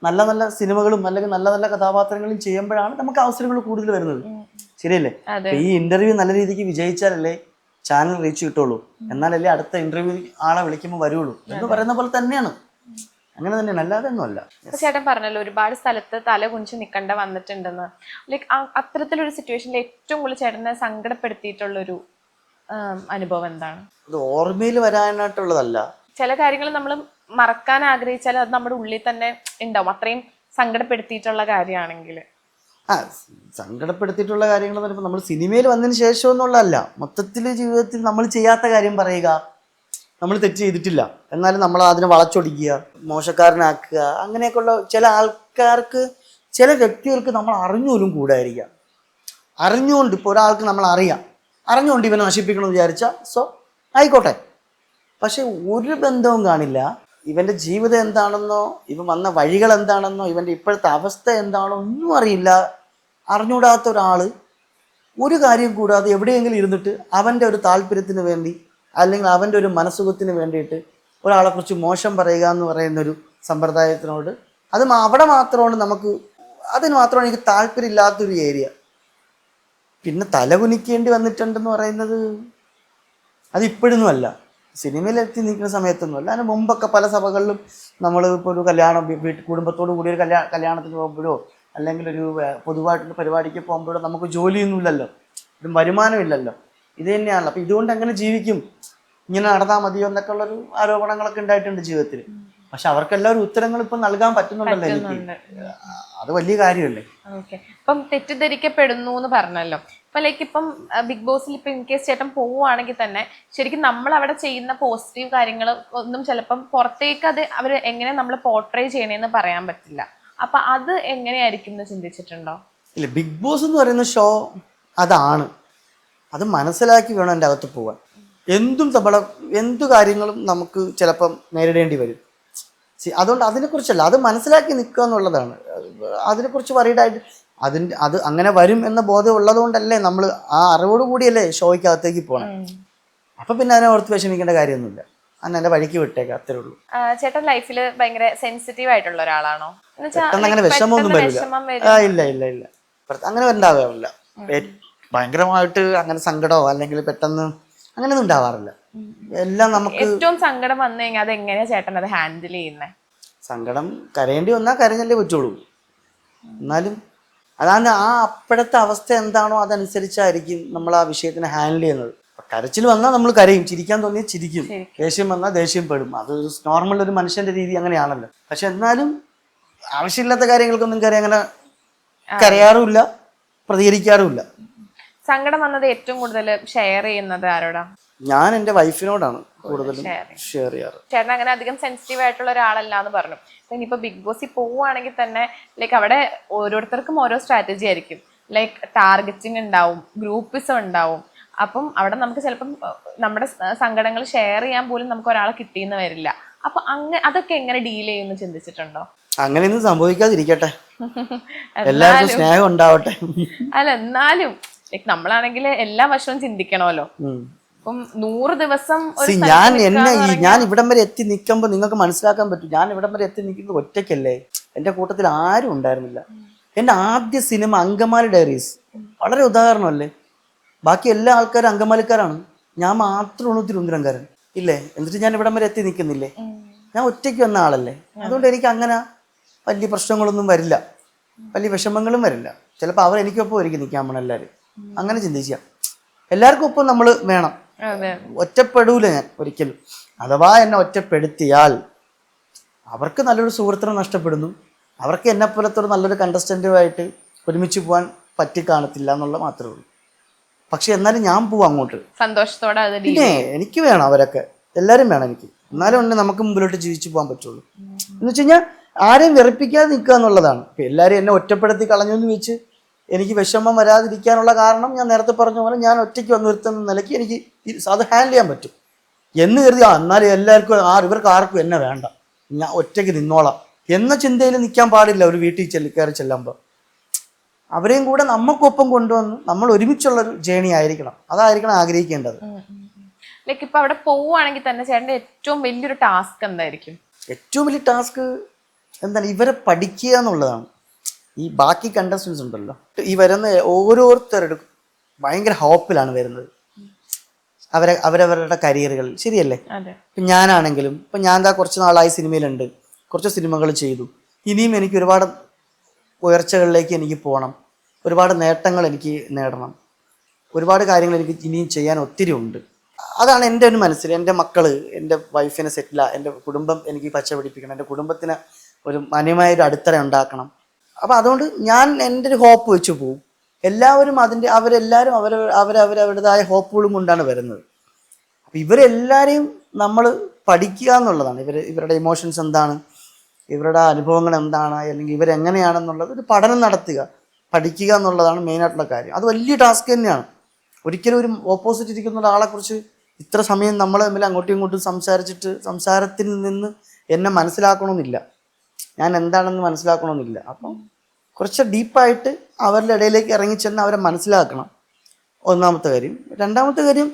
നല്ല നല്ല സിനിമകളും അല്ലെങ്കിൽ നല്ല നല്ല കഥാപാത്രങ്ങളും ചെയ്യുമ്പോഴാണ് നമുക്ക് അവസരങ്ങൾ കൂടുതൽ വരുന്നത്. ശരിയല്ലേ? ഈ ഇന്റർവ്യൂ നല്ല രീതിക്ക് വിജയിച്ചാലല്ലേ ചാനൽ റീച്ച് കിട്ടുള്ളൂ, എന്നാലല്ലേ അടുത്ത ഇന്റർവ്യൂ ആളെ വിളിക്കുമ്പോൾ വരുള്ളൂ എന്ന് പറയുന്ന പോലെ തന്നെയാണ്. അങ്ങനെ തന്നെയാണ്, അല്ലാതെ ഒന്നുമല്ല. ചേട്ടൻ പറഞ്ഞല്ലോ ഒരുപാട് സ്ഥലത്ത് തല കുനിച്ച് നിൽക്കേണ്ട വന്നിട്ടുണ്ടെന്ന്. ലൈക്ക് അത്തരത്തിലൊരു സിറ്റുവേഷനിൽ ഏറ്റവും കൂടുതൽ ചേട്ടനെ സങ്കടപ്പെടുത്തിയിട്ടുള്ളൊരു അനുഭവം എന്താണ്? അത് ഓർമ്മയിൽ വരാനായിട്ടുള്ളതല്ല. ചില കാര്യങ്ങൾ നമ്മൾ മറക്കാൻ ആഗ്രഹിച്ചാൽ അത് നമ്മുടെ ഉള്ളിൽ തന്നെ ഉണ്ടാവും, അത്രയും സങ്കടപ്പെടുത്തിയിട്ടുള്ള കാര്യമാണെങ്കിൽ. സങ്കടപ്പെടുത്തിയിട്ടുള്ള കാര്യങ്ങൾ എന്ന് പറയുമ്പോൾ നമ്മൾ സിനിമയിൽ വന്നതിന് ശേഷം എന്നുള്ളതല്ല, മൊത്തത്തിൽ ജീവിതത്തിൽ നമ്മൾ ചെയ്യാത്ത കാര്യം പറയുക. നമ്മൾ തെറ്റ് ചെയ്തിട്ടില്ല എന്നാലും നമ്മൾ അതിനെ വളച്ചൊടിക്കുക, മോശക്കാരനാക്കുക, അങ്ങനെയൊക്കെയുള്ള ചില ആൾക്കാർക്ക്, ചില വ്യക്തികൾക്ക് നമ്മൾ അറിഞ്ഞുപോലും കൂടായിരിക്കാം. അറിഞ്ഞുകൊണ്ട് ഇപ്പോൾ ഒരാൾക്ക് നമ്മൾ അറിഞ്ഞുകൊണ്ട് ഇവനെ നശിപ്പിക്കണമെന്ന് വിചാരിച്ചാൽ ആയിക്കോട്ടെ. പക്ഷെ ഒരു ബന്ധവും കാണില്ല. ഇവൻ്റെ ജീവിതം എന്താണെന്നോ ഇവൻ വന്ന വഴികൾ എന്താണെന്നോ ഇവൻ്റെ ഇപ്പോഴത്തെ അവസ്ഥ എന്താണോ ഒന്നും അറിയില്ല. അറിഞ്ഞുകൂടാത്ത ഒരാൾ ഒരു കാര്യം കൂടാതെ എവിടെയെങ്കിലും ഇരുന്നിട്ട് അവൻ്റെ ഒരു താല്പര്യത്തിന് വേണ്ടി അല്ലെങ്കിൽ അവൻ്റെ ഒരു മനസ്സുഖത്തിന് വേണ്ടിയിട്ട് ഒരാളെക്കുറിച്ച് മോശം പറയുക എന്ന് പറയുന്നൊരു സമ്പ്രദായത്തിനോട് അവിടെ മാത്രമാണ് അതിന് മാത്രമാണ് എനിക്ക് താല്പര്യമില്ലാത്തൊരു ഏരിയ. പിന്നെ തലകുനിക്കേണ്ടി വന്നിട്ടുണ്ടെന്ന് പറയുന്നത് അതിപ്പോഴൊന്നും അല്ല, സിനിമയിലെത്തി നിൽക്കുന്ന സമയത്തൊന്നുമല്ല. അതിന് മുമ്പൊക്കെ പല സഭകളിലും നമ്മൾ ഇപ്പോൾ ഒരു കല്യാണം കുടുംബത്തോടു കൂടി ഒരു കല്യാണത്തിന് പോകുമ്പോഴോ അല്ലെങ്കിൽ ഒരു പൊതുവായിട്ടുള്ള പരിപാടിക്ക് പോകുമ്പോഴോ നമുക്ക് ജോലിയൊന്നുമില്ലല്ലോ, ഒരു വരുമാനമില്ലല്ലോ. ഇത് തന്നെയാണല്ലോ. അപ്പം ഇതുകൊണ്ട് എങ്ങനെ ജീവിക്കും, ഇങ്ങനെ നടന്നാൽ മതിയോ എന്നൊക്കെ ഉള്ളൊരു ആരോപണങ്ങളൊക്കെ ഉണ്ടായിട്ടുണ്ട് ജീവിതത്തിൽ. പക്ഷെ അവർക്കെല്ലാവരും ഉത്തരങ്ങൾ ഇപ്പം നൽകാൻ പറ്റുന്നുണ്ടല്ലോ എനിക്ക്. അത് വലിയ കാര്യമല്ലേ. ഓക്കെ, ഇപ്പം തെറ്റിദ്ധരിക്കപ്പെടുന്നു എന്ന് പറഞ്ഞല്ലോ. ഇപ്പൊ ലൈക്ക് ഇപ്പം ബിഗ് ബോസിൽ ഇപ്പൊ ഇൻ കേസ് ചേട്ടൻ പോവുകയാണെങ്കിൽ തന്നെ ശരിക്കും നമ്മൾ അവിടെ ചെയ്യുന്ന പോസിറ്റീവ് കാര്യങ്ങൾ ഒന്നും ചിലപ്പം പുറത്തേക്ക് അത് അവർ എങ്ങനെ നമ്മൾ പോർട്രേ ചെയ്യണേന്ന് പറയാൻ പറ്റില്ല. അപ്പൊ അത് എങ്ങനെയായിരിക്കും എന്ന് ചിന്തിച്ചിട്ടുണ്ടോ? ഇല്ല, ബിഗ് ബോസ് എന്ന് പറയുന്ന ഷോ അതാണ്. അത് മനസ്സിലാക്കി വേണം എൻ്റെ അകത്ത് പോകാൻ. എന്തു കാര്യങ്ങളും നമുക്ക് ചിലപ്പം നേരിടേണ്ടി വരും. അതുകൊണ്ട് അതിനെക്കുറിച്ചല്ല, അത് മനസ്സിലാക്കി നിൽക്കുക എന്നുള്ളതാണ്. അതിനെക്കുറിച്ച് വറീഡായിട്ട് അത് അങ്ങനെ വരും എന്ന ബോധം ഉള്ളത് കൊണ്ടല്ലേ നമ്മൾ ആ അറിവോട് കൂടിയല്ലേ ഷോയ്ക്കകത്തേക്ക് പോകണം. അപ്പൊ പിന്നെ അതിനെ ഓർത്ത് വിഷമിക്കേണ്ട കാര്യമൊന്നുമില്ല, അന്ന് എൻ്റെ വഴിക്ക് വിട്ടേക്കാം, അത്രേ ഉള്ളൂ. ചേട്ടൻ ലൈഫിൽ ഭയങ്കര സെൻസിറ്റീവ് ആയിട്ടുള്ള ഒരാളാണോ? പെട്ടെന്ന് അങ്ങനെ വിഷമമൊന്നും വരില്ല. ഇല്ല ഇല്ല ഇല്ല, അങ്ങനെ ഉണ്ടാവാറില്ല. ഭയങ്കരമായിട്ട് അങ്ങനെ സങ്കടമോ അല്ലെങ്കിൽ പെട്ടെന്ന് അങ്ങനെയൊന്നും ഉണ്ടാവാറില്ല. എല്ലാം നമുക്ക് ഏറ്റവും സങ്കടം വന്നു കഴിഞ്ഞാൽ അത് എങ്ങനെയാ ചേട്ടൻ അത് ഹാൻഡിൽ ചെയ്യുന്നത്? സങ്കടം കരയേണ്ടി വന്നാൽ കരഞ്ഞല്ലേ പറ്റുള്ളൂ. എന്നാലും അതാണ് ആ അപ്പോഴത്തെ അവസ്ഥ എന്താണോ അതനുസരിച്ചായിരിക്കും നമ്മൾ ആ വിഷയത്തിനെ ഹാൻഡിൽ ചെയ്യുന്നത്. കരച്ചിൽ വന്നാൽ നമ്മൾ കരയും, ചിരിക്കാൻ തോന്നിയാൽ ചിരിക്കും, ദേഷ്യം വന്നാൽ ദേഷ്യം പെടും. അതൊരു നോർമൽ ഒരു മനുഷ്യന്റെ രീതി അങ്ങനെയാണല്ലോ. പക്ഷെ എന്നാലും ആവശ്യമില്ലാത്ത കാര്യങ്ങൾക്കൊന്നും അങ്ങനെ കരയാറുമില്ല, പ്രതികരിക്കാറുമില്ല. സങ്കടം വന്നത് ഏറ്റവും കൂടുതൽ ഷെയർ ചെയ്യുന്നത് ആരോടാ? ഞാൻ എൻ്റെ വൈഫിനോടാണ് കൂടുതലും ഷെയർ ചെയ്യാറ്. ചേട്ടൻ അങ്ങനെ അധികം സെൻസിറ്റീവ് ആയിട്ടുള്ള ഒരാളല്ല എന്ന് പറഞ്ഞു. ഇനിയിപ്പോ ബിഗ് ബോസിൽ പോവുകയാണെങ്കിൽ തന്നെ ലൈക്ക് അവിടെ ഓരോരുത്തർക്കും ഓരോ സ്ട്രാറ്റജി ആയിരിക്കും. ലൈക്ക് ടാർഗറ്റിംഗ് ഉണ്ടാവും, ഗ്രൂപ്പിസം ഉണ്ടാവും. അപ്പം അവിടെ നമുക്ക് ചിലപ്പം നമ്മുടെ സങ്കടങ്ങൾ ഷെയർ ചെയ്യാൻ പോലും നമുക്ക് ഒരാളെ കിട്ടിയെന്ന് വരില്ല. അപ്പൊ അതൊക്കെ എങ്ങനെ ഡീൽ ചെയ്യുമെന്ന് ചിന്തിച്ചിട്ടുണ്ടോ? അങ്ങനെയൊന്നും സംഭവിക്കാതിരിക്കട്ടെ, എല്ലാവർക്കും സ്നേഹം ഉണ്ടാവട്ടെ. അല്ല എന്നാലും ലൈക്ക് നമ്മളാണെങ്കിൽ എല്ലാ വർഷവും ചിന്തിക്കണമല്ലോ. ഇപ്പം 100 ദിവസം ഞാൻ ഇവിടം വരെ എത്തി നിൽക്കുമ്പോൾ നിങ്ങൾക്ക് മനസ്സിലാക്കാൻ പറ്റും. ഞാൻ ഇവിടം വരെ എത്തി നിൽക്കുന്നത് ഒറ്റയ്ക്കല്ലേ, എൻ്റെ കൂട്ടത്തിൽ ആരും ഉണ്ടായിരുന്നില്ല. എൻ്റെ ആദ്യ സിനിമ അങ്കമാലി ഡയറീസ് വളരെ ഉദാഹരണമല്ലേ. ബാക്കി എല്ലാ ആൾക്കാരും അങ്കമാലിക്കാരാണ്, ഞാൻ മാത്രമാണ് തിരുവനന്തപുരംകാരൻ ഇല്ലേ. എന്നിട്ട് ഞാൻ ഇവിടം വരെ എത്തി നിൽക്കുന്നില്ലേ. ഞാൻ ഒറ്റയ്ക്ക് വന്ന ആളല്ലേ. അതുകൊണ്ട് എനിക്ക് അങ്ങനെ വലിയ പ്രശ്നങ്ങളൊന്നും വരില്ല, വലിയ വിഷമങ്ങളും വരില്ല. ചിലപ്പോൾ അവർ എനിക്കൊപ്പം ഒരുക്കി നിൽക്കാൻ പോണം എല്ലാവരും. അങ്ങനെ ചിന്തിക്കാം. എല്ലാവർക്കും ഒപ്പം നമ്മൾ വേണം, ഒറ്റപ്പെടൂല ഞാൻ ഒരിക്കലും. അഥവാ എന്നെ ഒറ്റപ്പെടുത്തിയാൽ അവർക്ക് നല്ലൊരു സുഹൃത്തിനെ നഷ്ടപ്പെടുന്നു, അവർക്ക് എന്നെപ്പോലത്തൊരു നല്ലൊരു കണ്ടസ്റ്റൻറ്റുമായിട്ട് ഒരുമിച്ച് പോകാൻ പറ്റിക്കാണത്തില്ല എന്നുള്ള മാത്രമേ ഉള്ളൂ. പക്ഷെ എന്നാലും ഞാൻ പോവാം അങ്ങോട്ട് സന്തോഷത്തോടെ. പിന്നെ എനിക്ക് വേണം, അവരൊക്കെ എല്ലാവരും വേണം എനിക്ക്. എന്നാലും ഉണ്ട് നമുക്ക് മുമ്പിലോട്ട് ജീവിച്ചു പോകാൻ പറ്റുള്ളൂ. എന്ന് വെച്ച് കഴിഞ്ഞാൽ ആരെയും വെറുപ്പിക്കാതെ നിൽക്കുക എന്നുള്ളതാണ്. ഇപ്പം എല്ലാവരും എന്നെ ഒറ്റപ്പെടുത്തി കളഞ്ഞു എന്ന് വെച്ച് എനിക്ക് വിഷമം വരാതിരിക്കാനുള്ള കാരണം ഞാൻ നേരത്തെ പറഞ്ഞ പോലെ ഞാൻ ഒറ്റയ്ക്ക് വന്ന് നിർത്തുന്ന നിലയ്ക്ക് എനിക്ക് അത് ഹാൻഡിൽ ചെയ്യാൻ പറ്റും എന്ന് കരുതി എന്നാലും എല്ലാവർക്കും ഇവർക്ക് ആർക്കും എന്നെ വേണ്ട, ഞാൻ ഒറ്റയ്ക്ക് നിന്നോളാം എന്ന ചിന്തയിൽ നിൽക്കാൻ പാടില്ല. ഒരു വീട്ടിൽ കയറി ചെല്ലുമ്പോൾ അവരെയും കൂടെ നമുക്കൊപ്പം കൊണ്ടുവന്ന് നമ്മൾ ഒരുമിച്ചുള്ളൊരു ജേണി ആയിരിക്കണം, അതായിരിക്കണം ആഗ്രഹിക്കേണ്ടത്. ലൈക്ക് ഇപ്പൊ അവിടെ പോവുകയാണെങ്കിൽ തന്നെ ചേട്ടൻ്റെ ഏറ്റവും വലിയൊരു ടാസ്ക് എന്തായിരിക്കും? ഏറ്റവും വലിയ ടാസ്ക് എന്താണ്, ഇവരെ പഠിക്കുക എന്നുള്ളതാണ്. ഈ ബാക്കി കണ്ടസ്റ്റൻസ് ഉണ്ടല്ലോ, ഈ വരുന്ന ഓരോരുത്തരുടെ ഭയങ്കര ഹോപ്പിലാണ് വരുന്നത് അവരവരുടെ കരിയറുകളിൽ, ശരിയല്ലേ. ഇപ്പം ഞാനാണെങ്കിലും ഇപ്പം ഞാൻ കുറച്ച് നാളായി സിനിമയിലുണ്ട്, കുറച്ച് സിനിമകൾ ചെയ്തു. ഇനിയും എനിക്ക് ഒരുപാട് ഉയർച്ചകളിലേക്ക് എനിക്ക് പോകണം, ഒരുപാട് നേട്ടങ്ങൾ എനിക്ക് നേടണം, ഒരുപാട് കാര്യങ്ങൾ എനിക്ക് ഇനിയും ചെയ്യാൻ ഒത്തിരി ഉണ്ട്. അതാണ് എൻ്റെ ഒരു മനസ്സിൽ. എൻ്റെ മക്കൾ, എൻ്റെ വൈഫിനെ എൻ്റെ കുടുംബം എനിക്ക് പച്ച പിടിപ്പിക്കണം, എൻ്റെ കുടുംബത്തിന് ഒരു മാന്യമായൊരു അടിത്തറ ഉണ്ടാക്കണം. അപ്പോൾ അതുകൊണ്ട് ഞാൻ എൻ്റെ ഒരു ഹോപ്പ് വെച്ച് പോവും. എല്ലാവരും അവരെല്ലാവരും അവരവരുടേതായ ഹോപ്പുകളും കൊണ്ടാണ് വരുന്നത്. അപ്പം ഇവരെല്ലാവരെയും നമ്മൾ പഠിക്കുക എന്നുള്ളതാണ്. ഇവരുടെ ഇമോഷൻസ് എന്താണ്, ഇവരുടെ അനുഭവങ്ങൾ എന്താണ്, അല്ലെങ്കിൽ ഇവരെങ്ങനെയാണെന്നുള്ളത് ഒരു പഠനം നടത്തുക, പഠിക്കുക എന്നുള്ളതാണ് മെയിനായിട്ടുള്ള കാര്യം. അത് വലിയ ടാസ്ക് തന്നെയാണ്. ഒരിക്കലും ഒരു ഓപ്പോസിറ്റ് ഇരിക്കുന്ന ഒരാളെക്കുറിച്ച് ഇത്ര സമയം നമ്മൾ തമ്മിൽ അങ്ങോട്ടും ഇങ്ങോട്ടും സംസാരത്തിൽ നിന്ന് എന്നെ മനസ്സിലാക്കണമെന്നില്ല, ഞാൻ എന്താണെന്ന് മനസ്സിലാക്കണമെന്നില്ല. അപ്പം കുറച്ച് ഡീപ്പായിട്ട് അവരുടെ ഇടയിലേക്ക് ഇറങ്ങിച്ചെന്ന് അവരെ മനസ്സിലാക്കണം, ഒന്നാമത്തെ കാര്യം. രണ്ടാമത്തെ കാര്യം,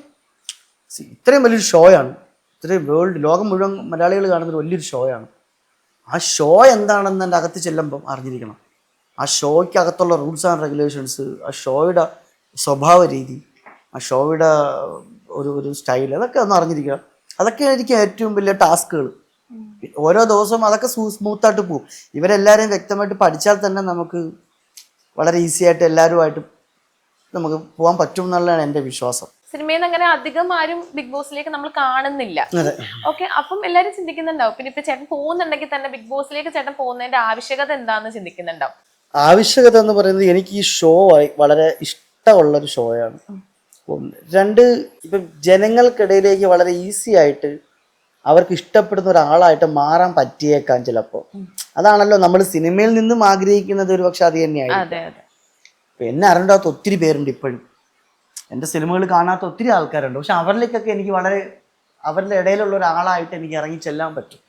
ഇത്രയും വലിയൊരു ഷോയാണ്, ഇത്രയും ലോകം മുഴുവൻ മലയാളികൾ കാണുന്നൊരു വലിയൊരു ഷോയാണ്. ആ ഷോ എന്താണെന്ന് എൻ്റെ അകത്ത് ചെല്ലുമ്പം അറിഞ്ഞിരിക്കണം. ആ ഷോയ്ക്കകത്തുള്ള റൂൾസ് ആൻഡ് റെഗുലേഷൻസ്, ആ ഷോയുടെ സ്വഭാവ രീതി, ആ ഷോയുടെ ഒരു സ്റ്റൈൽ, അതൊക്കെ ഒന്ന് അറിഞ്ഞിരിക്കുക. അതൊക്കെ ആയിരിക്കും ഏറ്റവും വലിയ ടാസ്കുകൾ. ഓരോ ദിവസവും അതൊക്കെ സ്മൂത്തായിട്ട് പോകും. ഇവരെല്ലാവരെയും വ്യക്തമായിട്ട് പഠിച്ചാൽ തന്നെ നമുക്ക് വളരെ ഈസി ആയിട്ട് എല്ലാവരുമായിട്ട് നമുക്ക് പോകാൻ പറ്റും എന്നുള്ളതാണ് എൻ്റെ വിശ്വാസം. സിനിമയിൽ നിന്ന് അങ്ങനെ അധികം ആരും ബിഗ് ബോസിലേക്ക് നമ്മൾ കാണുന്നില്ല. ഓക്കെ, അപ്പം എല്ലാവരും ചിന്തിക്കുന്നുണ്ടാവും, പിന്നെ ഇപ്പൊ ചേട്ടൻ പോകുന്നുണ്ടെങ്കിൽ തന്നെ ബിഗ് ബോസിലേക്ക് ചേട്ടൻ പോകുന്നതിന്റെ ആവശ്യകത എന്താണെന്ന് ചിന്തിക്കുന്നുണ്ടാവും. ആവശ്യകത എന്ന് പറയുന്നത്, എനിക്ക് ഈ ഷോ വളരെ ഇഷ്ടമുള്ളൊരു ഷോയാണ്. രണ്ട്, ഇപ്പം ജനങ്ങൾക്കിടയിലേക്ക് വളരെ ഈസി ആയിട്ട് അവർക്ക് ഇഷ്ടപ്പെടുന്ന ഒരാളായിട്ട് മാറാൻ പറ്റിയേക്കാം ചിലപ്പോൾ. അതാണല്ലോ നമ്മൾ സിനിമയിൽ നിന്നും ആഗ്രഹിക്കുന്നത്. ഒരു പക്ഷെ അത് തന്നെയായിരിക്കും. എന്നെ അറിയാത്ത ഒത്തിരി പേരുണ്ട് ഇപ്പോഴും, എൻ്റെ സിനിമകൾ കാണാത്ത ഒത്തിരി ആൾക്കാരുണ്ട്. പക്ഷെ അവരിലേക്കൊക്കെ എനിക്ക് അവരുടെ ഇടയിലുള്ള ഒരാളായിട്ട് എനിക്ക് ഇറങ്ങി ചെല്ലാൻ പറ്റും.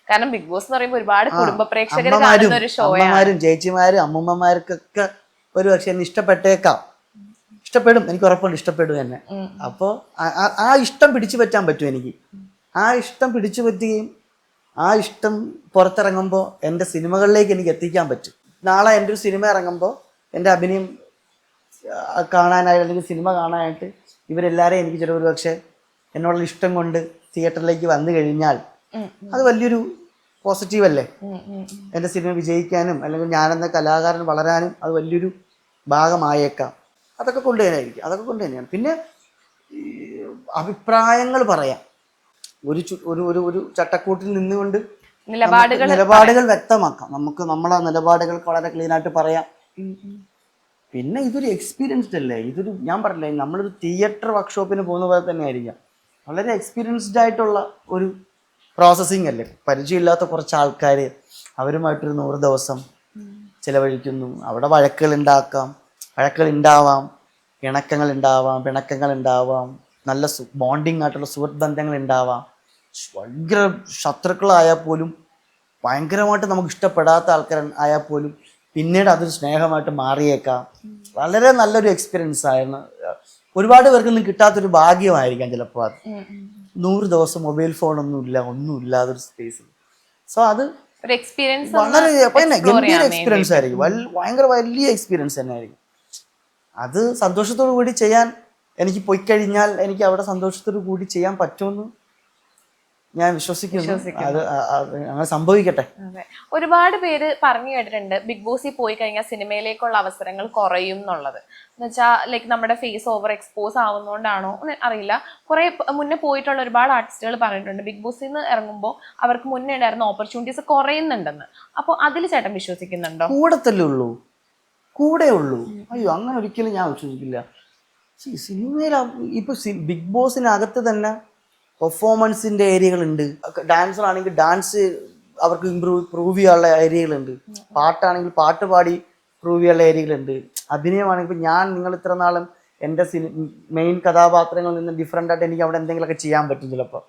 കാരണം ബിഗ് ബോസ് എന്ന് പറയുമ്പോൾ ഒരുപാട് കുടുംബ പ്രേക്ഷകർ, അമ്മമാരും ചേച്ചിമാരും അമ്മൂമ്മമാർക്കൊക്കെ ഒരു പക്ഷെ എന്നെ ഇഷ്ടപ്പെടും, എനിക്ക് ഉറപ്പുണ്ട്, ഇഷ്ടപ്പെടും എന്നെ. അപ്പോൾ ആ ഇഷ്ടം പിടിച്ചു പറ്റാൻ പറ്റും എനിക്ക്. ആ ഇഷ്ടം പിടിച്ചു പറ്റുകയും ആ ഇഷ്ടം പുറത്തിറങ്ങുമ്പോൾ എൻ്റെ സിനിമകളിലേക്ക് എനിക്ക് എത്തിക്കാൻ പറ്റും. നാളെ എൻ്റെ ഒരു സിനിമ ഇറങ്ങുമ്പോൾ എൻ്റെ അഭിനയം കാണാനായിട്ട് അല്ലെങ്കിൽ സിനിമ കാണാനായിട്ട് ഇവരെല്ലാവരെയും എനിക്ക് ചിലപ്പോൾ ഒരു പക്ഷേ എന്നോടുള്ള ഇഷ്ടം കൊണ്ട് തിയേറ്ററിലേക്ക് വന്നു കഴിഞ്ഞാൽ അത് വലിയൊരു പോസിറ്റീവ് അല്ലേ. എൻ്റെ സിനിമ വിജയിക്കാനും അല്ലെങ്കിൽ ഞാനെന്ന കലാകാരൻ വളരാനും അത് വലിയൊരു ഭാഗമായേക്കാം. അതൊക്കെ കൊണ്ട് തന്നെയായിരിക്കും, അതൊക്കെ കൊണ്ട് തന്നെയാണ്. പിന്നെ അഭിപ്രായങ്ങൾ പറയാം, ഒരു ചട്ടക്കൂട്ടിൽ നിന്നുകൊണ്ട് നിലപാടുകൾ വ്യക്തമാക്കാം. നമുക്ക് നമ്മളെ നിലപാടുകൾ വളരെ ക്ലീനായിട്ട് പറയാം. പിന്നെ ഇതൊരു എക്സ്പീരിയൻസ്ഡ് അല്ലേ, ഇതൊരു ഞാൻ പറഞ്ഞില്ലേ നമ്മളൊരു തിയേറ്റർ വർക്ക്ഷോപ്പിന് പോകുന്ന പോലെ തന്നെ ആയിരിക്കാം. വളരെ എക്സ്പീരിയൻസ്ഡ് ആയിട്ടുള്ള ഒരു പ്രോസസ്സിങ് അല്ലേ. പരിചയമില്ലാത്ത കുറച്ച് ആൾക്കാർ അവരുമായിട്ടൊരു 100 ദിവസം ചിലവഴിക്കുന്നു. അവിടെ വഴക്കുകൾ ഉണ്ടാവാം, ഇണക്കങ്ങൾ ഉണ്ടാവാം, പിണക്കങ്ങൾ ഉണ്ടാവാം, നല്ല ബോണ്ടിങ് ആയിട്ടുള്ള സുഹൃത്ത് ബന്ധങ്ങൾ ഉണ്ടാവാം. ഭയങ്കര ശത്രുക്കളായാൽ പോലും, ഭയങ്കരമായിട്ട് നമുക്ക് ഇഷ്ടപ്പെടാത്ത ആൾക്കാർ ആയാൽ പോലും പിന്നീട് അതൊരു സ്നേഹമായിട്ട് മാറിയേക്കാം. വളരെ നല്ലൊരു എക്സ്പീരിയൻസ് ആയിരുന്നു. ഒരുപാട് പേർക്കൊന്നും കിട്ടാത്തൊരു ഭാഗ്യമായിരിക്കാം ചിലപ്പോൾ അത്. 100 ദിവസം മൊബൈൽ ഒന്നും ഇല്ലാതൊരു സ്പേസ്. സോ അത് ഒരു എക്സ്പീരിയൻസ് വളരെ ഗംഭീര എക്സ്പീരിയൻസ് ആയിരിക്കും. ഭയങ്കര വലിയ എക്സ്പീരിയൻസ് തന്നെ ആയിരിക്കും. അത് സന്തോഷത്തോടു കൂടി ചെയ്യാൻ എനിക്ക് പോയി കഴിഞ്ഞാൽ എനിക്ക് അവിടെ സന്തോഷത്തോടു കൂടി ചെയ്യാൻ പറ്റുമെന്ന് ഞാൻ വിശ്വസിക്കുന്നു. അത് അങ്ങനെ സംഭവിക്കട്ടെ. ഒരുപാട് പേര് പറഞ്ഞു കേട്ടിട്ടുണ്ട് ബിഗ് ബോസിൽ പോയി കഴിഞ്ഞാൽ സിനിമയിലേക്കുള്ള അവസരങ്ങൾ കുറയും എന്നുള്ളത്. എന്ന് വെച്ചാൽ ലൈക്ക് നമ്മുടെ ഫേസ് ഓവർ എക്സ്പോസ് ആവുന്നതുകൊണ്ടാണോ അറിയില്ല. കുറെ മുന്നേ പോയിട്ടുള്ള ഒരുപാട് ആർട്ടിസ്റ്റുകൾ പറഞ്ഞിട്ടുണ്ട് ബിഗ് ബോസിൽ നിന്ന് ഇറങ്ങുമ്പോൾ അവർക്ക് മുന്നേ ഉണ്ടായിരുന്ന ഓപ്പർച്യൂണിറ്റീസ് കുറയുന്നുണ്ടെന്ന്. അപ്പോൾ അതിൽ ചേട്ടൻ വിശ്വസിക്കുന്നുണ്ടോ? കൂടെ ഉള്ളൂ. അയ്യോ, അങ്ങനെ ഒരിക്കലും ഞാൻ വിശ്വസിക്കില്ല. സിനിമയിൽ ഇപ്പൊ ബിഗ് ബോസിനകത്ത് തന്നെ പെർഫോമൻസിന്റെ ഏരിയകളുണ്ട്. ഡാൻസർ ആണെങ്കിൽ ഡാൻസ് അവർക്ക് പ്രൂവ് ചെയ്യാനുള്ള ഏരിയകളുണ്ട്. പാട്ടാണെങ്കിൽ പാട്ട് പാടി പ്രൂവ് ചെയ്യാനുള്ള ഏരിയകളുണ്ട്. അഭിനയമാണെങ്കിൽ നിങ്ങൾ ഇത്ര നാളും എൻ്റെ മെയിൻ കഥാപാത്രങ്ങളിൽ നിന്ന് ഡിഫറെൻ്റ് ആയിട്ട് എനിക്ക് അവിടെ എന്തെങ്കിലുമൊക്കെ ചെയ്യാൻ പറ്റും. ചിലപ്പോൾ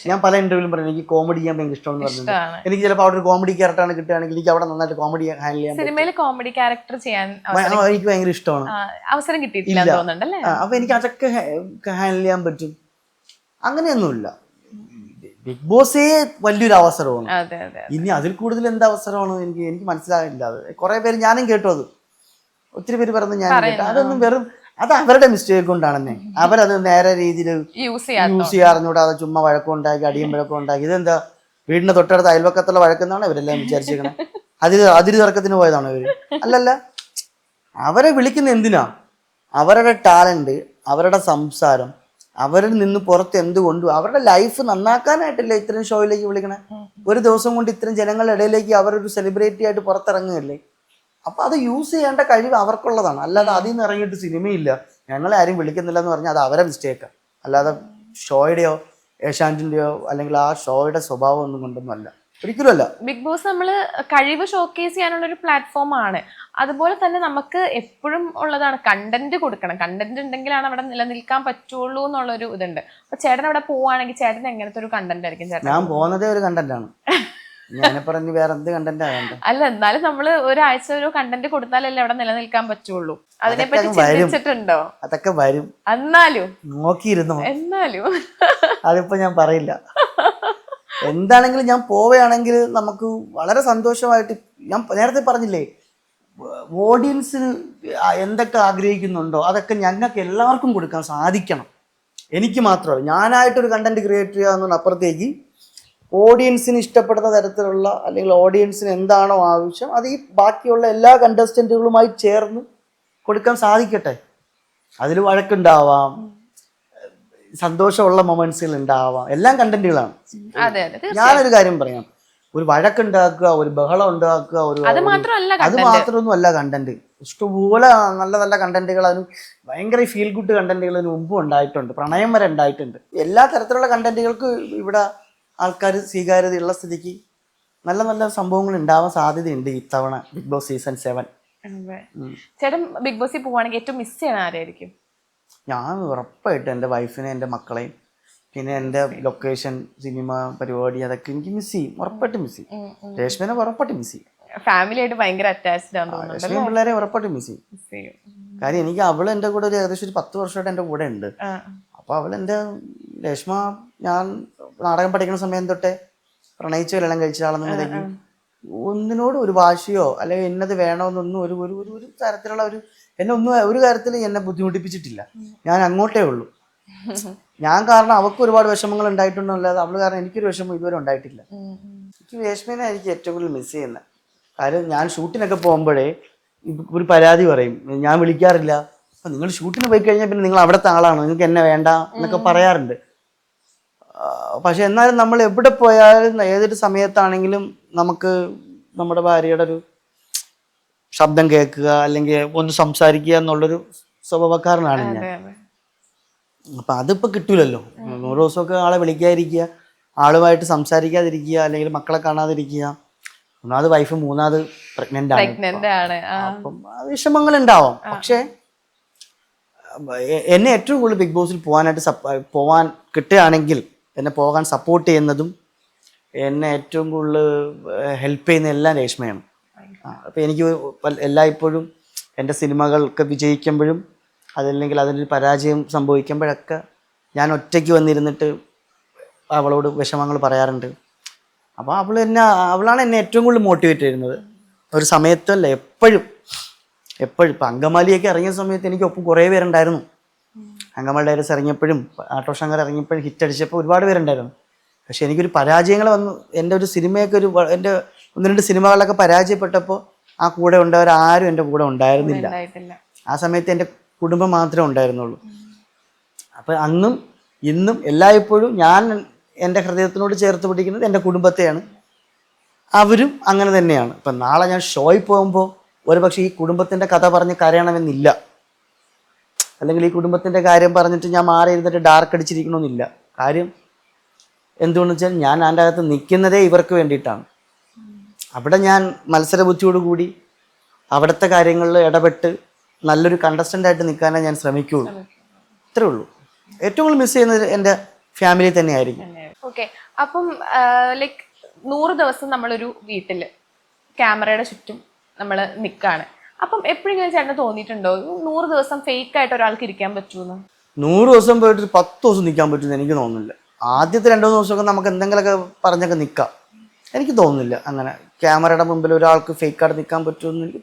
ഞാൻ പല ഇന്റർവ്യൂലും പറഞ്ഞു എനിക്ക് കോമഡി ചെയ്യാൻ ഭയങ്കര ഇഷ്ടമെന്ന് പറഞ്ഞിട്ടുണ്ട്. എനിക്ക് ചിലപ്പോൾ അവിടെ ഒരു കോമഡി ക്യാരക്ടറാണ് കിട്ടുകയാണെങ്കിൽ എനിക്ക് അവിടെ നന്നായിട്ട് കോമഡി ഹാൻഡിൽ ചെയ്യാൻ സിനിമയിൽ കോമഡി ക്യാരക്ടർ ചെയ്യാൻ എനിക്ക് ഭയങ്കര ഇഷ്ടമാണ്. അവസരം കിട്ടിയിട്ടില്ല തോന്നുന്നുണ്ടല്ലേ? അപ്പൊ എനിക്ക് അതൊക്കെ ഹാൻഡിൽ ചെയ്യാൻ പറ്റും. അങ്ങനെയൊന്നുമില്ല. ബിഗ് ബോസേ വലിയൊരു അവസരമാണ്. ഇനി അതിൽ കൂടുതൽ എന്ത് അവസരമാണ് എനിക്ക് മനസ്സിലാകില്ല. അത് കുറെ പേര് ഞാനും കേട്ടു, അത് ഒത്തിരി പേര് പറഞ്ഞു ഞാൻ കേട്ടു. അതൊന്നും വെറും അത് അവരുടെ മിസ്റ്റേക്ക് കൊണ്ടാണെന്നേ. അവരത് നേരെ രീതിയിൽ യൂസ് ചെയ്യാറിഞ്ഞൂടെ അത് ചുമ്മാ വഴക്കമുണ്ടാക്കി അടിയും വഴക്കമുണ്ടാക്കി. ഇതെന്താ വീടിന്റെ തൊട്ടടുത്ത് അയൽവക്കത്തുള്ള വഴക്കെന്നാണ് ഇവരെല്ലാം വിചാരിച്ചേക്കണേ. അതിര് തർക്കത്തിന് പോയതാണോ ഇവര്? അല്ലല്ല. അവരെ വിളിക്കുന്ന എന്തിനാ? അവരുടെ ടാലന്റ്, അവരുടെ സംസാരം, അവരിൽ നിന്ന് പുറത്ത് എന്തുകൊണ്ടു അവരുടെ ലൈഫ് നന്നാക്കാനായിട്ടല്ലേ ഇത്രയും ഷോയിലേക്ക് വിളിക്കണേ. ഒരു ദിവസം കൊണ്ട് ഇത്രയും ജനങ്ങളുടെ ഇടയിലേക്ക് അവരൊരു സെലിബ്രിറ്റി ആയിട്ട് പുറത്തിറങ്ങുകയല്ലേ. അപ്പൊ അത് യൂസ് ചെയ്യേണ്ട കഴിവ് അവർക്കുള്ളതാണ്. അല്ലാതെ അതിൽ നിന്ന് ഇറങ്ങിയിട്ട് സിനിമയില്ല ഞങ്ങളെ ആരും വിളിക്കുന്നില്ല എന്ന് പറഞ്ഞാൽ അത് അവരെ മിസ്റ്റേക്കാണ്. അല്ലാതെ ഷോയുടെയോ ഏഷ്യാനെറ്റിന്റെയോ അല്ലെങ്കിൽ ആ ഷോയുടെ സ്വഭാവം ഒന്നും കൊണ്ടൊന്നും അല്ല, ഒരിക്കലും അല്ല. ബിഗ് ബോസ് നമ്മൾ കഴിവ് ഷോക്കേസ് ചെയ്യാനുള്ള ഒരു പ്ലാറ്റ്ഫോം ആണ്. അതുപോലെ തന്നെ നമുക്ക് എപ്പോഴും ഉള്ളതാണ് കണ്ടന്റ് കൊടുക്കണം. കണ്ടന്റ് ഉണ്ടെങ്കിലാണ് അവിടെ നിലനിൽക്കാൻ പറ്റുള്ളൂ എന്നുള്ളൊരു ഇതുണ്ട്. അപ്പൊ ചേട്ടൻ അവിടെ പോവാണെങ്കിൽ ചേട്ടൻ എങ്ങനത്തെ ഒരു കണ്ടന്റ് ആയിരിക്കും ചേട്ടൻ? ഞാൻ പോകുന്നതേ ഒരു കണ്ടന്റാണ്. ഞാൻ പറഞ്ഞ് വേറെ എന്ത് കണ്ടന്റ് ആകണ്ട. അല്ല, എന്നാലും നമ്മള് ഒരാഴ്ച ഒരു കണ്ടന്റ് കൊടുത്താലല്ലേ അവിടെ നിലനിൽക്കാൻ പറ്റുള്ളൂ. അതിനെപ്പറ്റി ചിന്തിച്ചിട്ടുണ്ടോ? അതൊക്കെ വരും. എന്നാലും നോക്കിയിരുന്നു. എന്നാലും അതിപ്പോ ഞാൻ പറയില്ല. എന്താണെങ്കിലും ഞാൻ പോവുകയാണെങ്കിൽ നമുക്ക് വളരെ സന്തോഷമായിട്ട്, ഞാൻ നേരത്തെ പറഞ്ഞില്ലേ ഓഡിയൻസിന് എന്തൊക്കെ ആഗ്രഹിക്കുന്നുണ്ടോ അതൊക്കെ ഞങ്ങൾക്ക് എല്ലാവർക്കും കൊടുക്കാൻ സാധിക്കണം. എനിക്ക് മാത്രമല്ല, ഞാനായിട്ടൊരു കണ്ടന്റ് ക്രിയേറ്റ് ചെയ്യുക എന്നുള്ള അപ്പുറത്തേക്ക് ഓഡിയൻസിന് ഇഷ്ടപ്പെടുന്ന തരത്തിലുള്ള അല്ലെങ്കിൽ ഓഡിയൻസിന് എന്താണോ ആവശ്യം അത് ഈ ബാക്കിയുള്ള എല്ലാ കണ്ടസ്റ്റന്റുകളുമായി ചേർന്ന് കൊടുക്കാൻ സാധിക്കട്ടെ. അതിൽ വഴക്കുണ്ടാവാം, സന്തോഷമുള്ള മൊമെന്റ്സുകൾ ഉണ്ടാവാം, എല്ലാം കണ്ടന്റുകളാണ്. ഞാനൊരു കാര്യം പറയാം, ഒരു വഴക്കുണ്ടാക്കുക, ഒരു ബഹളം ഉണ്ടാക്കുക, അത് മാത്രമൊന്നും അല്ല കണ്ടന്റ്. ഇഷ്ടംപോലെ നല്ല നല്ല കണ്ടന്റുകൾ, അതിന് ഭയങ്കര ഫീൽ ഗുഡ് കണ്ടന്റുകൾ അതിന് മുമ്പും ഉണ്ടായിട്ടുണ്ട്, പ്രണയം വരെ ഉണ്ടായിട്ടുണ്ട്. എല്ലാ തരത്തിലുള്ള കണ്ടന്റുകൾക്ക് ഇവിടെ ആൾക്കാർ സ്വീകാര്യതയുള്ള സ്ഥിതിക്ക് നല്ല നല്ല സംഭവങ്ങൾ ഉണ്ടാവാൻ സാധ്യതയുണ്ട് ഇത്തവണ ബിഗ് ബോസ് സീസൺ 7. ചേട്ടൻ ബിഗ് ബോസിൽ പോവാണെങ്കിൽ ഏറ്റവും മിസ് ചെയ്യണ ആരായിരിക്കും? ഞാൻ ഉറപ്പായിട്ടും എൻ്റെ വൈഫിനെ, എൻ്റെ മക്കളെയും, പിന്നെ എൻ്റെ ലൊക്കേഷൻ, സിനിമ പരിപാടി അതൊക്കെ എനിക്ക് മിസ് ചെയ്യും, ഉറപ്പായിട്ട് മിസ് ചെയ്യും. രേഷ്മേനെ ഉറപ്പായിട്ട് മിസ് ചെയ്യും. ഫാമിലി ആയിട്ട് ഭയങ്കര അറ്റാച്ച്ഡ് ആണ് തോന്നുന്നു. രേഷ്മയും പിള്ളേരെ ഉറപ്പായിട്ട് മിസ് ചെയ്യും. കാര്യം എനിക്ക് അവൾ എൻ്റെ കൂടെ ഒരു ഏകദേശം ഒരു 10 വർഷമായിട്ട് എൻ്റെ കൂടെ ഉണ്ട്. അപ്പൊ അവൾ എൻ്റെ രേഷ്മ ഞാൻ നാടകം പഠിക്കുന്ന സമയം തൊട്ടേ പ്രണയിച്ച കല്യാണം കഴിച്ച ആളെന്ന നിലയ്ക്ക് ഒന്നിനോട് ഒരു വാശിയോ അല്ലെങ്കിൽ എന്നത് വേണമെന്നൊന്നും ഒരു ഒരു ഒരു തരത്തിലുള്ള എന്നെ ഒന്നും ഒരു കാര്യത്തിൽ എന്നെ ബുദ്ധിമുട്ടിപ്പിച്ചിട്ടില്ല. ഞാൻ അങ്ങോട്ടേ ഉള്ളൂ. ഞാൻ കാരണം അവൾക്ക് ഒരുപാട് വിഷമങ്ങൾ ഉണ്ടായിട്ടുണ്ടല്ലാതെ അവള് കാരണം എനിക്കൊരു വിഷമം ഇതുവരെ ഉണ്ടായിട്ടില്ല. എനിക്ക് രേഷ്മേനെ എനിക്ക് ഏറ്റവും കൂടുതൽ മിസ് ചെയ്യുന്നത്. കാര്യം ഞാൻ ഷൂട്ടിനൊക്കെ പോകുമ്പോഴേ ഒരു പരാതി പറയും, ഞാൻ വിളിക്കാറില്ല. അപ്പൊ നിങ്ങൾ ഷൂട്ടിന് പോയി കഴിഞ്ഞാൽ പിന്നെ നിങ്ങൾ അവിടുത്തെ ആളാണ്, നിങ്ങൾക്ക് എന്നെ വേണ്ട എന്നൊക്കെ പറയാറുണ്ട്. പക്ഷെ എന്നാലും നമ്മൾ എവിടെ പോയാലും ഏതൊരു സമയത്താണെങ്കിലും നമുക്ക് നമ്മുടെ ഭാര്യയുടെ ഒരു ശബ്ദം കേൾക്കുക അല്ലെങ്കിൽ ഒന്ന് സംസാരിക്കുക എന്നുള്ളൊരു സ്വഭാവക്കാരനാണ് ഞാൻ. അതെ അതെ അപ്പം അതിപ്പോൾ കിട്ടൂലല്ലോ. 100 ദിവസമൊക്കെ ആളെ വിളിക്കാതിരിക്കുക, ആളുമായിട്ട് സംസാരിക്കാതിരിക്കുക, അല്ലെങ്കിൽ മക്കളെ കാണാതിരിക്കുക. ഒന്നാമത് വൈഫ്, മൂന്നാമത് പ്രഗ്നൻ്റ് ആണ്. പ്രഗ്നന്റ് ആണ്. അപ്പം ആ വിഷമങ്ങൾ ഉണ്ടാവാം. പക്ഷേ എന്നെ ഏറ്റവും കൂടുതൽ ബിഗ് ബോസിൽ പോകാൻ കിട്ടുകയാണെങ്കിൽ എന്നെ പോകാൻ സപ്പോർട്ട് ചെയ്യുന്നതും എന്നെ ഏറ്റവും കൂടുതൽ ഹെൽപ്പ് ചെയ്യുന്ന എല്ലാം രേഷ്മയാണ്. അപ്പം എനിക്ക് എല്ലായ്പ്പോഴും എൻ്റെ സിനിമകളൊക്കെ വിജയിക്കുമ്പോഴും അതല്ലെങ്കിൽ അതിനൊരു പരാജയം സംഭവിക്കുമ്പോഴൊക്കെ ഞാൻ ഒറ്റയ്ക്ക് വന്നിരുന്നിട്ട് അവളോട് വിഷമങ്ങൾ പറയാറുണ്ട്. അപ്പോൾ അവളാണ് എന്നെ ഏറ്റവും കൂടുതൽ മോട്ടിവേറ്റ് ചെയ്യുന്നത്. ഒരു സമയത്തല്ല, എപ്പോഴും ഇപ്പം അങ്കമാലിയൊക്കെ ഇറങ്ങിയ സമയത്ത് എനിക്ക് ഒപ്പം കുറേ പേരുണ്ടായിരുന്നു. അങ്കമാലി ഡയറീസ് ഇറങ്ങിയപ്പോഴും ആട്ടോ ശങ്കർ ഇറങ്ങിയപ്പോഴും ഹിറ്റ് അടിച്ചപ്പോൾ ഒരുപാട് പേരുണ്ടായിരുന്നു. പക്ഷെ എനിക്കൊരു പരാജയങ്ങൾ വന്നു. എൻ്റെ ഒരു സിനിമയൊക്കെ എൻ്റെ 1-2 സിനിമകളിലൊക്കെ പരാജയപ്പെട്ടപ്പോൾ ആ കൂടെ ഉണ്ടായവരാരും എൻ്റെ കൂടെ ഉണ്ടായിരുന്നില്ല. ആ സമയത്ത് എൻ്റെ കുടുംബം മാത്രമേ ഉണ്ടായിരുന്നുള്ളൂ. അപ്പം അന്നും ഇന്നും എല്ലായ്പ്പോഴും ഞാൻ എൻ്റെ ഹൃദയത്തിനോട് ചേർത്ത് പിടിക്കുന്നത് എൻ്റെ കുടുംബത്തെയാണ്. അവരും അങ്ങനെ തന്നെയാണ്. ഇപ്പം നാളെ ഞാൻ ഷോയിൽ പോകുമ്പോൾ ഒരുപക്ഷെ ഈ കുടുംബത്തിൻ്റെ കഥ പറഞ്ഞ് കരയണമെന്നില്ല, അല്ലെങ്കിൽ ഈ കുടുംബത്തിൻ്റെ കാര്യം പറഞ്ഞിട്ട് ഞാൻ മാറി ഇരുന്നിട്ട് ഡാർക്ക് അടിച്ചിരിക്കണമെന്നില്ല. കാര്യം എന്തുകൊണ്ടെന്ന് വെച്ചാൽ ഞാൻ അതിൻ്റെ അകത്ത് നിൽക്കുന്നതേ ഇവർക്ക് വേണ്ടിയിട്ടാണ്. അവിടെ ഞാൻ മത്സരബുദ്ധിയോടുകൂടി അവിടുത്തെ കാര്യങ്ങളിൽ ഇടപെട്ട് നല്ലൊരു കണ്ടസ്റ്റൻ്റായിട്ട് നിൽക്കാനേ ഞാൻ ശ്രമിക്കുകയുള്ളൂ. ഇത്രേ ഉള്ളൂ. ഏറ്റവും കൂടുതൽ മിസ് ചെയ്യുന്നത് എൻ്റെ ഫാമിലി തന്നെയായിരിക്കും. ഓക്കെ. അപ്പം ലൈക്ക് 100 ദിവസം നമ്മളൊരു വീട്ടിൽ ക്യാമറയുടെ ചുറ്റും നമ്മൾ നിൽക്കുകയാണ്. അപ്പം എപ്പോഴെങ്കിലും ചേട്ടന് തോന്നിയിട്ടുണ്ടോ 100 ദിവസം ഫേക്ക് ആയിട്ട് ഒരാൾക്ക് ഇരിക്കാൻ പറ്റുമെന്ന്? 100 ദിവസം പോയിട്ട് 10 ദിവസം നിൽക്കാൻ പറ്റുമെന്ന് എനിക്ക് തോന്നുന്നില്ല. ആദ്യത്തെ 2 ദിവസമൊക്കെ നമുക്ക് എന്തെങ്കിലുമൊക്കെ പറഞ്ഞൊക്കെ നിൽക്കാം. എനിക്ക് തോന്നുന്നില്ല അങ്ങനെ ക്യാമറയുടെ മുമ്പിൽ ഒരാൾക്ക് ഫേക്കായിട്ട് നിൽക്കാൻ പറ്റുമെന്ന് എനിക്ക്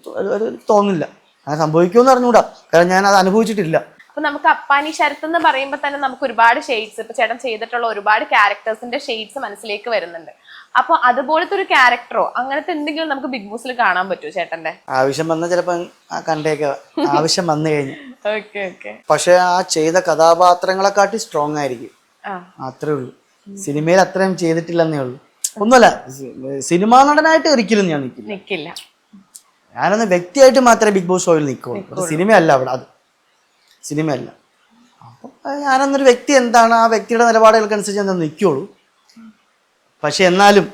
തോന്നുന്നില്ല. അങ്ങനെ സംഭവിക്കുമെന്ന് അറിഞ്ഞുകൂടാ, കാരണം ഞാൻ അത് അനുഭവിച്ചിട്ടില്ല. അപ്പൊ നമുക്ക് അപ്പാനി ശരത്ത് എന്ന് പറയുമ്പോൾ തന്നെ നമുക്ക് ഒരുപാട് ഷെയ്ഡ്സ്, ഇപ്പൊ ചേട്ടൻ ചെയ്തിട്ടുള്ള ഒരുപാട് ക്യാരക്ടേഴ്സിന്റെ ഷെയ്ഡ്സ് മനസ്സിലേക്ക് വരുന്നുണ്ട്. അപ്പൊ അതുപോലത്തെ ഒരു ക്യാരക്ടറോ അങ്ങനത്തെ എന്തെങ്കിലും നമുക്ക് ബിഗ് ബോസിൽ കാണാൻ പറ്റുമോ ചേട്ടന്റെ? ആവശ്യം വന്നാൽ ചിലപ്പോൾ കണ്ടേക്ക, ആവശ്യം വന്നു കഴിഞ്ഞു. Okay okay. പക്ഷെ ആ ചെയ്ത കഥാപാത്രങ്ങളെക്കാട്ടി സ്ട്രോങ് ആയിരിക്കും, അത്രേ ഉള്ളൂ. സിനിമയിൽ അത്രയും ചെയ്തിട്ടില്ലെന്നേ ഉള്ളൂ. ഒന്നുമല്ല, സിനിമാ നടനായിട്ട് ഒരിക്കലും ഞാൻ നിൽക്കില്ല. ഞാനൊന്ന് വ്യക്തിയായിട്ട് മാത്രമേ ബിഗ് ബോസ് ഷോയിൽ നിൽക്കുള്ളൂ. സിനിമയല്ല അവിടെ, അത് സിനിമയല്ല. അപ്പം ഞാനെന്നൊരു വ്യക്തി എന്താണ്, ആ വ്യക്തിയുടെ നിലപാടുകൾക്കനുസരിച്ച് ഞാൻ നിൽക്കുള്ളൂ. പക്ഷെ എന്നാലും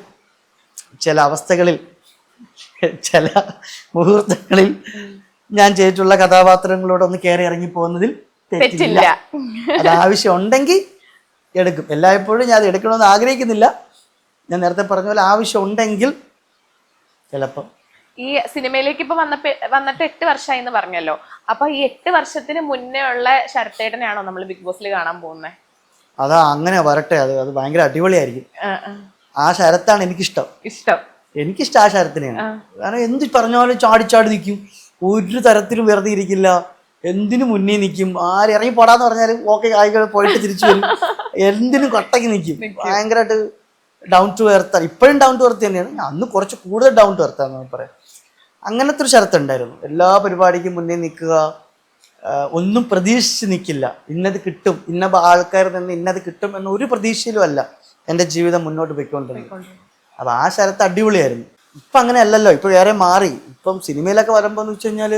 ചില അവസ്ഥകളിൽ, ചില മുഹൂർത്തങ്ങളിൽ ഞാൻ ചെയ്തിട്ടുള്ള കഥാപാത്രങ്ങളോടൊന്ന് കയറി ഇറങ്ങി പോകുന്നതിൽ തെറ്റില്ല. അത് ആവശ്യം ഉണ്ടെങ്കിൽ എടുക്കും. എല്ലായ്പ്പോഴും ഞാൻ അത് എടുക്കണമെന്ന് ആഗ്രഹിക്കുന്നില്ല. ഞാൻ നേരത്തെ പറഞ്ഞ പോലെ ആവശ്യം ഉണ്ടെങ്കിൽ ചിലപ്പോൾ. ഈ സിനിമയിലേക്ക് ഇപ്പൊ വന്നിട്ട് 8 വർഷമായി എന്ന് പറഞ്ഞല്ലോ. അപ്പൊ ഈ 8 വർഷത്തിന് മുന്നേ ഉള്ള ശരത്തേട്ടനെയാണോ നമ്മൾ ബിഗ് ബോസിൽ കാണാൻ പോകുന്നത്? അതാ, അങ്ങനെ വരട്ടെ. അത് ഭയങ്കര അടിപൊളിയായിരിക്കും. ആ ശരത്താണ് എനിക്കിഷ്ടം. എനിക്കിഷ്ടം ആ ശരത്തിനെയാണ്. കാരണം എന്ത് പറഞ്ഞാലും ചാടി നിൽക്കും, ഒരു തരത്തിലും വെറുതെ ഇരിക്കില്ല, എന്തിനു മുന്നേ നിൽക്കും. ആരിറങ്ങി പോടാന്ന് പറഞ്ഞാലും ഓക്കെ ആയിക്കോട്ടെ, പോയിട്ട് തിരിച്ചു വരും. എന്തിനും കട്ടയ്ക്ക് നിൽക്കും. ഭയങ്കരമായിട്ട് ഡൗൺ ടു എർത്ത്. ഇപ്പോഴും ഡൗൺ ടു എർത്ത് തന്നെയാണ്. അന്ന് കുറച്ച് കൂടുതൽ ഡൗൺ ടു എർത്താന്ന് പറയാം. അങ്ങനത്തെ ഒരു ശരത്ത് ഉണ്ടായിരുന്നു. എല്ലാ പരിപാടിക്കും മുന്നേ നിൽക്കുക, ഒന്നും പ്രതീക്ഷിച്ച് നിൽക്കില്ല. ഇന്നത് കിട്ടും, ഇന്ന ആൾക്കാരിൽ നിന്ന് ഇന്നത് കിട്ടും എന്ന ഒരു പ്രതീക്ഷയിലും അല്ല എൻ്റെ ജീവിതം മുന്നോട്ട് പോയിക്കൊണ്ടിരുന്നത്. അപ്പം ആ ശരത്ത് അടിപൊളിയായിരുന്നു. ഇപ്പം അങ്ങനെ അല്ലല്ലോ, ഇപ്പോൾ വേറെ മാറി. ഇപ്പം സിനിമയിലൊക്കെ വരുമ്പോൾ എന്ന് വെച്ച് കഴിഞ്ഞാൽ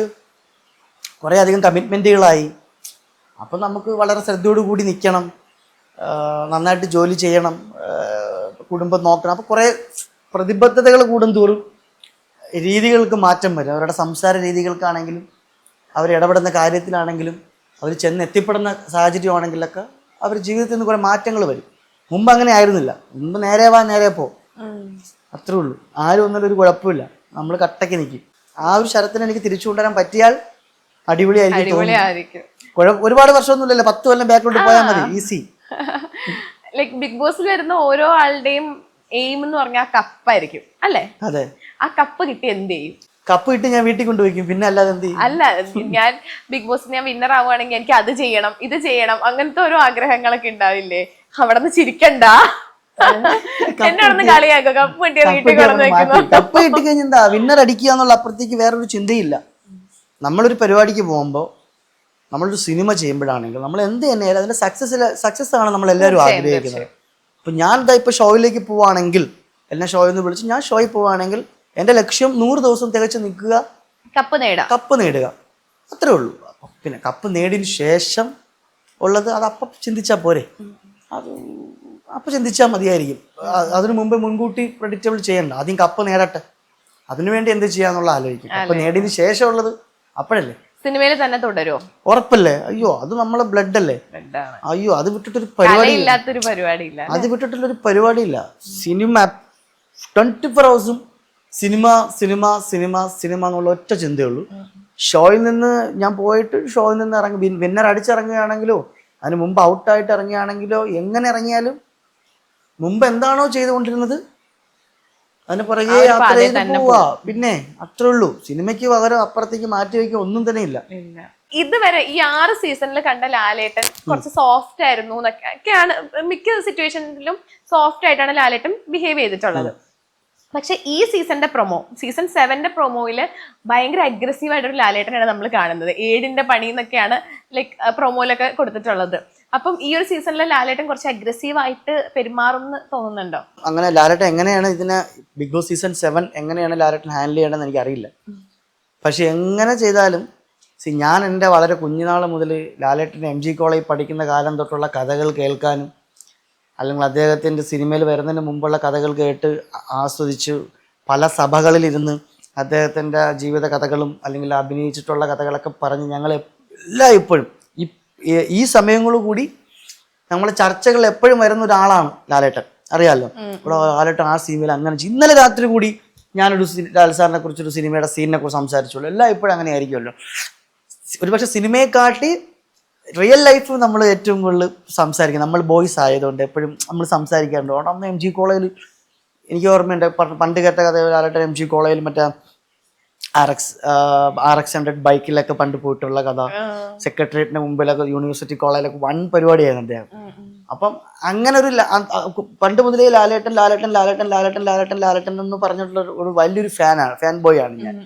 കുറേ അധികം കമ്മിറ്റ്മെൻറ്റുകളായി. അപ്പം നമുക്ക് വളരെ ശ്രദ്ധയോടുകൂടി നിൽക്കണം, നന്നായിട്ട് ജോലി ചെയ്യണം, കുടുംബം നോക്കണം. അപ്പോൾ കുറേ പ്രതിബദ്ധതകൾ കൂടുന്തോറും രീതികൾക്ക് മാറ്റം വരും. അവരുടെ സംസാര രീതികൾക്കാണെങ്കിലും അവരിടപെടുന്ന കാര്യത്തിലാണെങ്കിലും അവർ ചെന്ന് എത്തിപ്പെടുന്ന സാഹചര്യമാണെങ്കിലൊക്കെ അവർ ജീവിതത്തിൽ നിന്ന് കുറേ മാറ്റങ്ങൾ വരും. മുമ്പ് അങ്ങനെ ആയിരുന്നില്ല. മുമ്പ് നേരെ വാ നേരെ പോ, അത്രേ ഉള്ളൂ. ആരും ഒന്നും ഒരു കുഴപ്പമില്ല, നമ്മൾ കട്ടയ്ക്ക് നിൽക്കും. ആ ഒരു ശരത്തിന് എനിക്ക് തിരിച്ചു കൊണ്ടുവരാൻ പറ്റിയാൽ അടിപൊളിയായിരിക്കും. ഒരുപാട് വർഷമൊന്നുമില്ലല്ലോ, 10 കൊല്ലം ബാക്കോട്ട് പോയാൽ മതി, ഈസി. ലൈക് ബിഗ് ബോസിൽ വരുന്ന ഓരോ ആളുടെയും എയിം എന്ന് പറഞ്ഞാൽ കപ്പായിരിക്കും അല്ലേ? അതെ. ആ കപ്പ് കിട്ടി എന്ത് ചെയ്യും? കപ്പ് കിട്ടി ഞാൻ വീട്ടിൽ കൊണ്ടുപോയിക്കും, പിന്നെ അല്ലാതെ എന്ത് ചെയ്യും? അല്ല, ഞാൻ ബിഗ് ബോസിൽ ഞാൻ വിന്നർ ആവുകയാണെങ്കിൽ എനിക്ക് അത് ചെയ്യണം, ഇത് ചെയ്യണം, അങ്ങനത്തെ ഓരോ ആഗ്രഹങ്ങളൊക്കെ ഉണ്ടാവില്ലേ? അവിടെ നിന്ന് ചിരിക്കണ്ട, എന്നെ അവിടെ നിന്ന് കളിയാക്കോ. കപ്പ് കിട്ടിയ വീട്ടിൽ കൊണ്ടു വെക്കുന്നു. കപ്പ് കിട്ടിക്കഴിഞ്ഞാൽ എന്താ, വിന്നർ അടിക്കുക എന്നുള്ള അപ്പുറത്തേക്ക് വേറൊരു ചിന്തയില്ല. നമ്മളൊരു പരിപാടിക്ക് പോകുമ്പോൾ, നമ്മളൊരു സിനിമ ചെയ്യുമ്പോഴാണെങ്കിൽ നമ്മൾ എന്ത് തന്നെയാലും അതിന്റെ സക്സസ് ആണ് നമ്മളെല്ലാവരും ആഗ്രഹിക്കുന്നത്. ഇപ്പം ഞാൻ ഇപ്പോൾ ഷോയിലേക്ക് പോവുകയാണെങ്കിൽ, എന്നെ ഷോയിൽ നിന്ന് വിളിച്ച് ഞാൻ ഷോയിൽ പോവുകയാണെങ്കിൽ എൻ്റെ ലക്ഷ്യം 100 ദിവസം തികച്ച് നിൽക്കുക കപ്പ് നേടാം. കപ്പ് നേടുക, അത്രേ ഉള്ളൂ. പിന്നെ കപ്പ് നേടിയതിന് ശേഷം ഉള്ളത് അത് അപ്പം ചിന്തിച്ചാൽ പോരെ, അത് അപ്പം ചിന്തിച്ചാൽ മതിയായിരിക്കും. അതിനു മുമ്പ് മുൻകൂട്ടി പ്രെഡിക്റ്റബിൾ ചെയ്യണ്ട. ആദ്യം കപ്പ് നേടട്ടെ, അതിനുവേണ്ടി എന്ത് ചെയ്യാന്നുള്ള ആലോചിക്കും. കപ്പ് നേടിയതിന് ശേഷം ഉള്ളത് അപ്പോഴല്ലേ. സിനിമയിൽ തന്നെ തുടരുമോ? ഉറപ്പല്ലേ? അയ്യോ അത് നമ്മളെ ബ്ലഡ് അല്ലേ. അയ്യോ അത് വിട്ടിട്ടൊരു പരിപാടി ഇല്ലാത്തൊരു പരിപാടിയില്ല. അത് വിട്ടിട്ടുള്ളൊരു പരിപാടിയില്ല. Cinema 24 hours cinema cinema cinema cinema എന്നുള്ള ഒറ്റ ചിന്തയുള്ളൂ. ഷോയിൽ നിന്ന് ഞാൻ പോയിട്ട് ഷോയിൽ നിന്ന് ഇറങ്ങി വിന്നർ അടിച്ചിറങ്ങുകയാണെങ്കിലോ അതിന് മുമ്പ് ഔട്ടായിട്ട് ഇറങ്ങുകയാണെങ്കിലോ എങ്ങനെ ഇറങ്ങിയാലും മുമ്പ് എന്താണോ ചെയ്തുകൊണ്ടിരുന്നത് അതിന് പുറകെ യാത്ര ചെയ്ത് പോവാ. പിന്നെ അത്രേ ഉള്ളൂ. സിനിമയ്ക്ക് പകരം അപ്പുറത്തേക്ക് മാറ്റി വയ്ക്കുക ഒന്നും തന്നെ ഇല്ല. ഇതുവരെ ഈ 6 സീസണിൽ കണ്ട ലാലേട്ടൻ കുറച്ച് സോഫ്റ്റ് ആയിരുന്നു എന്നൊക്കെയാണ് മിക്ക സിറ്റുവേഷനിലും സോഫ്റ്റ് ആയിട്ടാണ് ലാലേട്ടൻ ബിഹേവ് ചെയ്തിട്ടുള്ളത്. പക്ഷെ ഈ സീസൺ 7ന്റെ പ്രൊമോയില് ഭയങ്കര അഗ്രസീവ് ആയിട്ടൊരു ലാലേട്ടനാണ് നമ്മൾ കാണുന്നത്. 7ന്റെ പണി എന്നൊക്കെയാണ് ലൈക്ക് പ്രൊമോയിലൊക്കെ കൊടുത്തിട്ടുള്ളത്. അപ്പം ഈ ഒരു സീസണിൽ ലാലേട്ടൻ കുറച്ച് അഗ്രസീവ് ആയിട്ട് പെരുമാറുമെന്ന് തോന്നുന്നുണ്ടോ? അങ്ങനെ ലാലേട്ടൻ എങ്ങനെയാണ് ഇതിനെ ബിഗ് ബോസ് സീസൺ 7 എങ്ങനെയാണ് ലാലേട്ടൻ ഹാൻഡിൽ ചെയ്യണമെന്ന് എനിക്കറിയില്ല. പക്ഷെ എങ്ങനെ ചെയ്താലും ഞാൻ എൻ്റെ വളരെ കുഞ്ഞുനാൾ മുതൽ ലാലേട്ടൻ MG കോളേജിൽ പഠിക്കുന്ന കാലം തൊട്ടുള്ള കഥകൾ കേൾക്കാനും അല്ലെങ്കിൽ അദ്ദേഹത്തിൻ്റെ സിനിമയിൽ വരുന്നതിന് മുമ്പുള്ള കഥകൾ കേട്ട് ആസ്വദിച്ച് പല സഭകളിലിരുന്ന് അദ്ദേഹത്തിൻ്റെ ജീവിത കഥകളും അല്ലെങ്കിൽ അഭിനയിച്ചിട്ടുള്ള കഥകളൊക്കെ പറഞ്ഞ് ഞങ്ങൾ എല്ലാം ഇപ്പോഴും ഈ സമയങ്ങളോടുകൂടി നമ്മളെ ചർച്ചകൾ എപ്പോഴും വരുന്ന ഒരാളാണ് ലാലേട്ടൻ. അറിയാമല്ലോ, ഇവിടെ ലാലേട്ടൻ ആ സിനിമയിൽ അങ്ങനെ ഇന്നലെ രാത്രി കൂടി ഞാനൊരു ലാൽ സാറിനെ കുറിച്ചൊരു സിനിമയുടെ സീനിനെ കുറിച്ച് സംസാരിച്ചുള്ളൂ. എല്ലാം ഇപ്പോഴും അങ്ങനെ ആയിരിക്കുമല്ലോ. ഒരുപക്ഷെ സിനിമയെക്കാട്ടി റിയൽ ലൈഫ് നമ്മൾ ഏറ്റവും കൂടുതൽ സംസാരിക്കും. നമ്മൾ ബോയ്സ് ആയതുകൊണ്ട് എപ്പോഴും നമ്മൾ സംസാരിക്കാറുണ്ട്. അവിടെ അന്ന് MG കോളേജിൽ എനിക്ക് ഓർമ്മയുണ്ട്, പണ്ട് കേട്ട കഥ ലാലേട്ടൻ MG കോളേജിൽ മറ്റേ RX 100 ബൈക്കിലൊക്കെ പണ്ട് പോയിട്ടുള്ള കഥ, സെക്രട്ടേറിയറ്റിന് മുമ്പിലൊക്കെ യൂണിവേഴ്സിറ്റി കോളേജിലൊക്കെ വൻ പരിപാടിയായിരുന്നു അദ്ദേഹം. അപ്പം അങ്ങനെ ഒരു പണ്ട് മുതലേ ലാലേട്ടൻ ലാലേട്ടൻ ലാലേട്ടൻ ലാലേട്ടൻ ലാലേട്ടൻ ലാലേട്ടൻ എന്ന് പറഞ്ഞിട്ടുള്ള ഒരു വലിയൊരു ഫാൻ ബോയ് ആണ് ഞാൻ.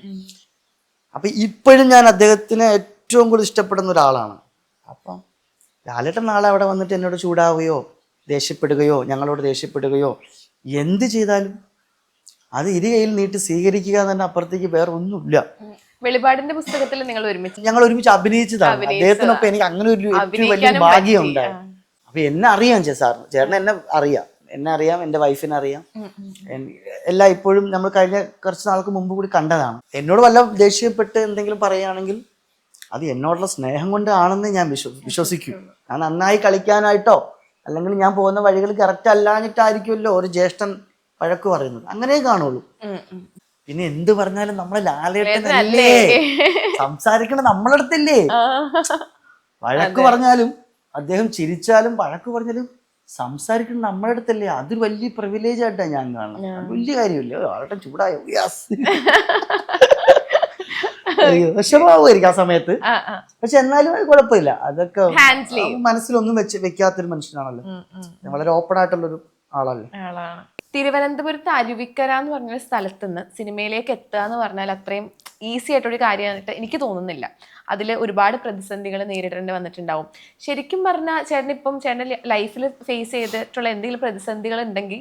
അപ്പം ഇപ്പോഴും ഞാൻ അദ്ദേഹത്തിനെ ഏറ്റവും കൂടുതൽ ഇഷ്ടപ്പെടുന്ന ഒരാളാണ്. അപ്പം ലാലേട്ടൻ നാളെ അവിടെ വന്നിട്ട് എന്നോട് ചൂടാവുകയോ ദേഷ്യപ്പെടുകയോ ഞങ്ങളോട് ദേഷ്യപ്പെടുകയോ എന്ത് ചെയ്താലും അത് ഇരുകയിൽ നീട്ടി സ്വീകരിക്കുക തന്നെ, അപ്പുറത്തേക്ക് വേറെ ഒന്നുമില്ല. വെളിപാടിന്റെ പുസ്തകത്തിൽ ഞങ്ങൾ ഒരുമിച്ച് അഭിനയിച്ചതാണ്. അദ്ദേഹത്തിനൊപ്പം എനിക്ക് അങ്ങനെ ഒരു ഏറ്റവും വലിയ ഭാഗ്യം ഉണ്ടായി. അപ്പൊ എന്നെ അറിയാം സാറിന്, ചേട്ടനെ എന്നെ അറിയാം, എൻ്റെ വൈഫിനെ അറിയാം. എല്ലാം ഇപ്പോഴും നമ്മൾ കഴിഞ്ഞ കുറച്ച് നാൾക്ക് മുമ്പ് കൂടി കണ്ടതാണ്. എന്നോട് വല്ല ദേഷ്യപ്പെട്ട് എന്തെങ്കിലും പറയുകയാണെങ്കിൽ അത് എന്നോടുള്ള സ്നേഹം കൊണ്ട് ആണെന്ന് ഞാൻ വിശ്വസിക്കും. ഞാൻ നന്നായി കളിക്കാനായിട്ടോ അല്ലെങ്കിൽ ഞാൻ പോകുന്ന വഴികൾ കറക്റ്റ് അല്ലാഞ്ഞിട്ടായിരിക്കുമല്ലോ ഒരു ജ്യേഷ്ഠൻ വഴക്ക് പറയുന്നത്. അങ്ങനെ കാണുള്ളൂ. പിന്നെ എന്ത് പറഞ്ഞാലും നമ്മളെ ലാലേട്ടനല്ലേ സംസാരിക്കണ നമ്മളടുത്തല്ലേ. വഴക്ക് പറഞ്ഞാലും അദ്ദേഹം ചിരിച്ചാലും വഴക്ക് പറഞ്ഞാലും സംസാരിക്കണം നമ്മുടെ അടുത്തല്ലേ. അതൊരു വലിയ പ്രിവിലേജ് ആയിട്ടാണ് ഞാൻ കാണുന്നത്. വലിയ കാര്യമില്ല. ലാലേട്ടൻ ചൂടായോ വിഷമാവുമായിരിക്കും ആ സമയത്ത്. പക്ഷെ എന്നാലും അത് കുഴപ്പമില്ല. അതൊക്കെ മനസ്സിലൊന്നും വെക്കാത്തൊരു മനുഷ്യനാണല്ലോ. വളരെ ഓപ്പൺ ആയിട്ടുള്ളൊരു ആളല്ലേ. തിരുവനന്തപുരത്ത് അരുവിക്കര എന്ന് പറഞ്ഞൊരു സ്ഥലത്ത് നിന്ന് സിനിമയിലേക്ക് എത്തുക എന്ന് പറഞ്ഞാൽ അത്രയും ഈസി ആയിട്ടൊരു കാര്യമായിട്ട് എനിക്ക് തോന്നുന്നില്ല. അതിൽ ഒരുപാട് പ്രതിസന്ധികൾ നേരിടേണ്ടി വന്നിട്ടുണ്ടാവും. ശരിക്കും പറഞ്ഞാൽ ചേട്ടൻ്റെ ലൈഫിൽ ഫേസ് ചെയ്തിട്ടുള്ള എന്തെങ്കിലും പ്രതിസന്ധികൾ ഉണ്ടെങ്കിൽ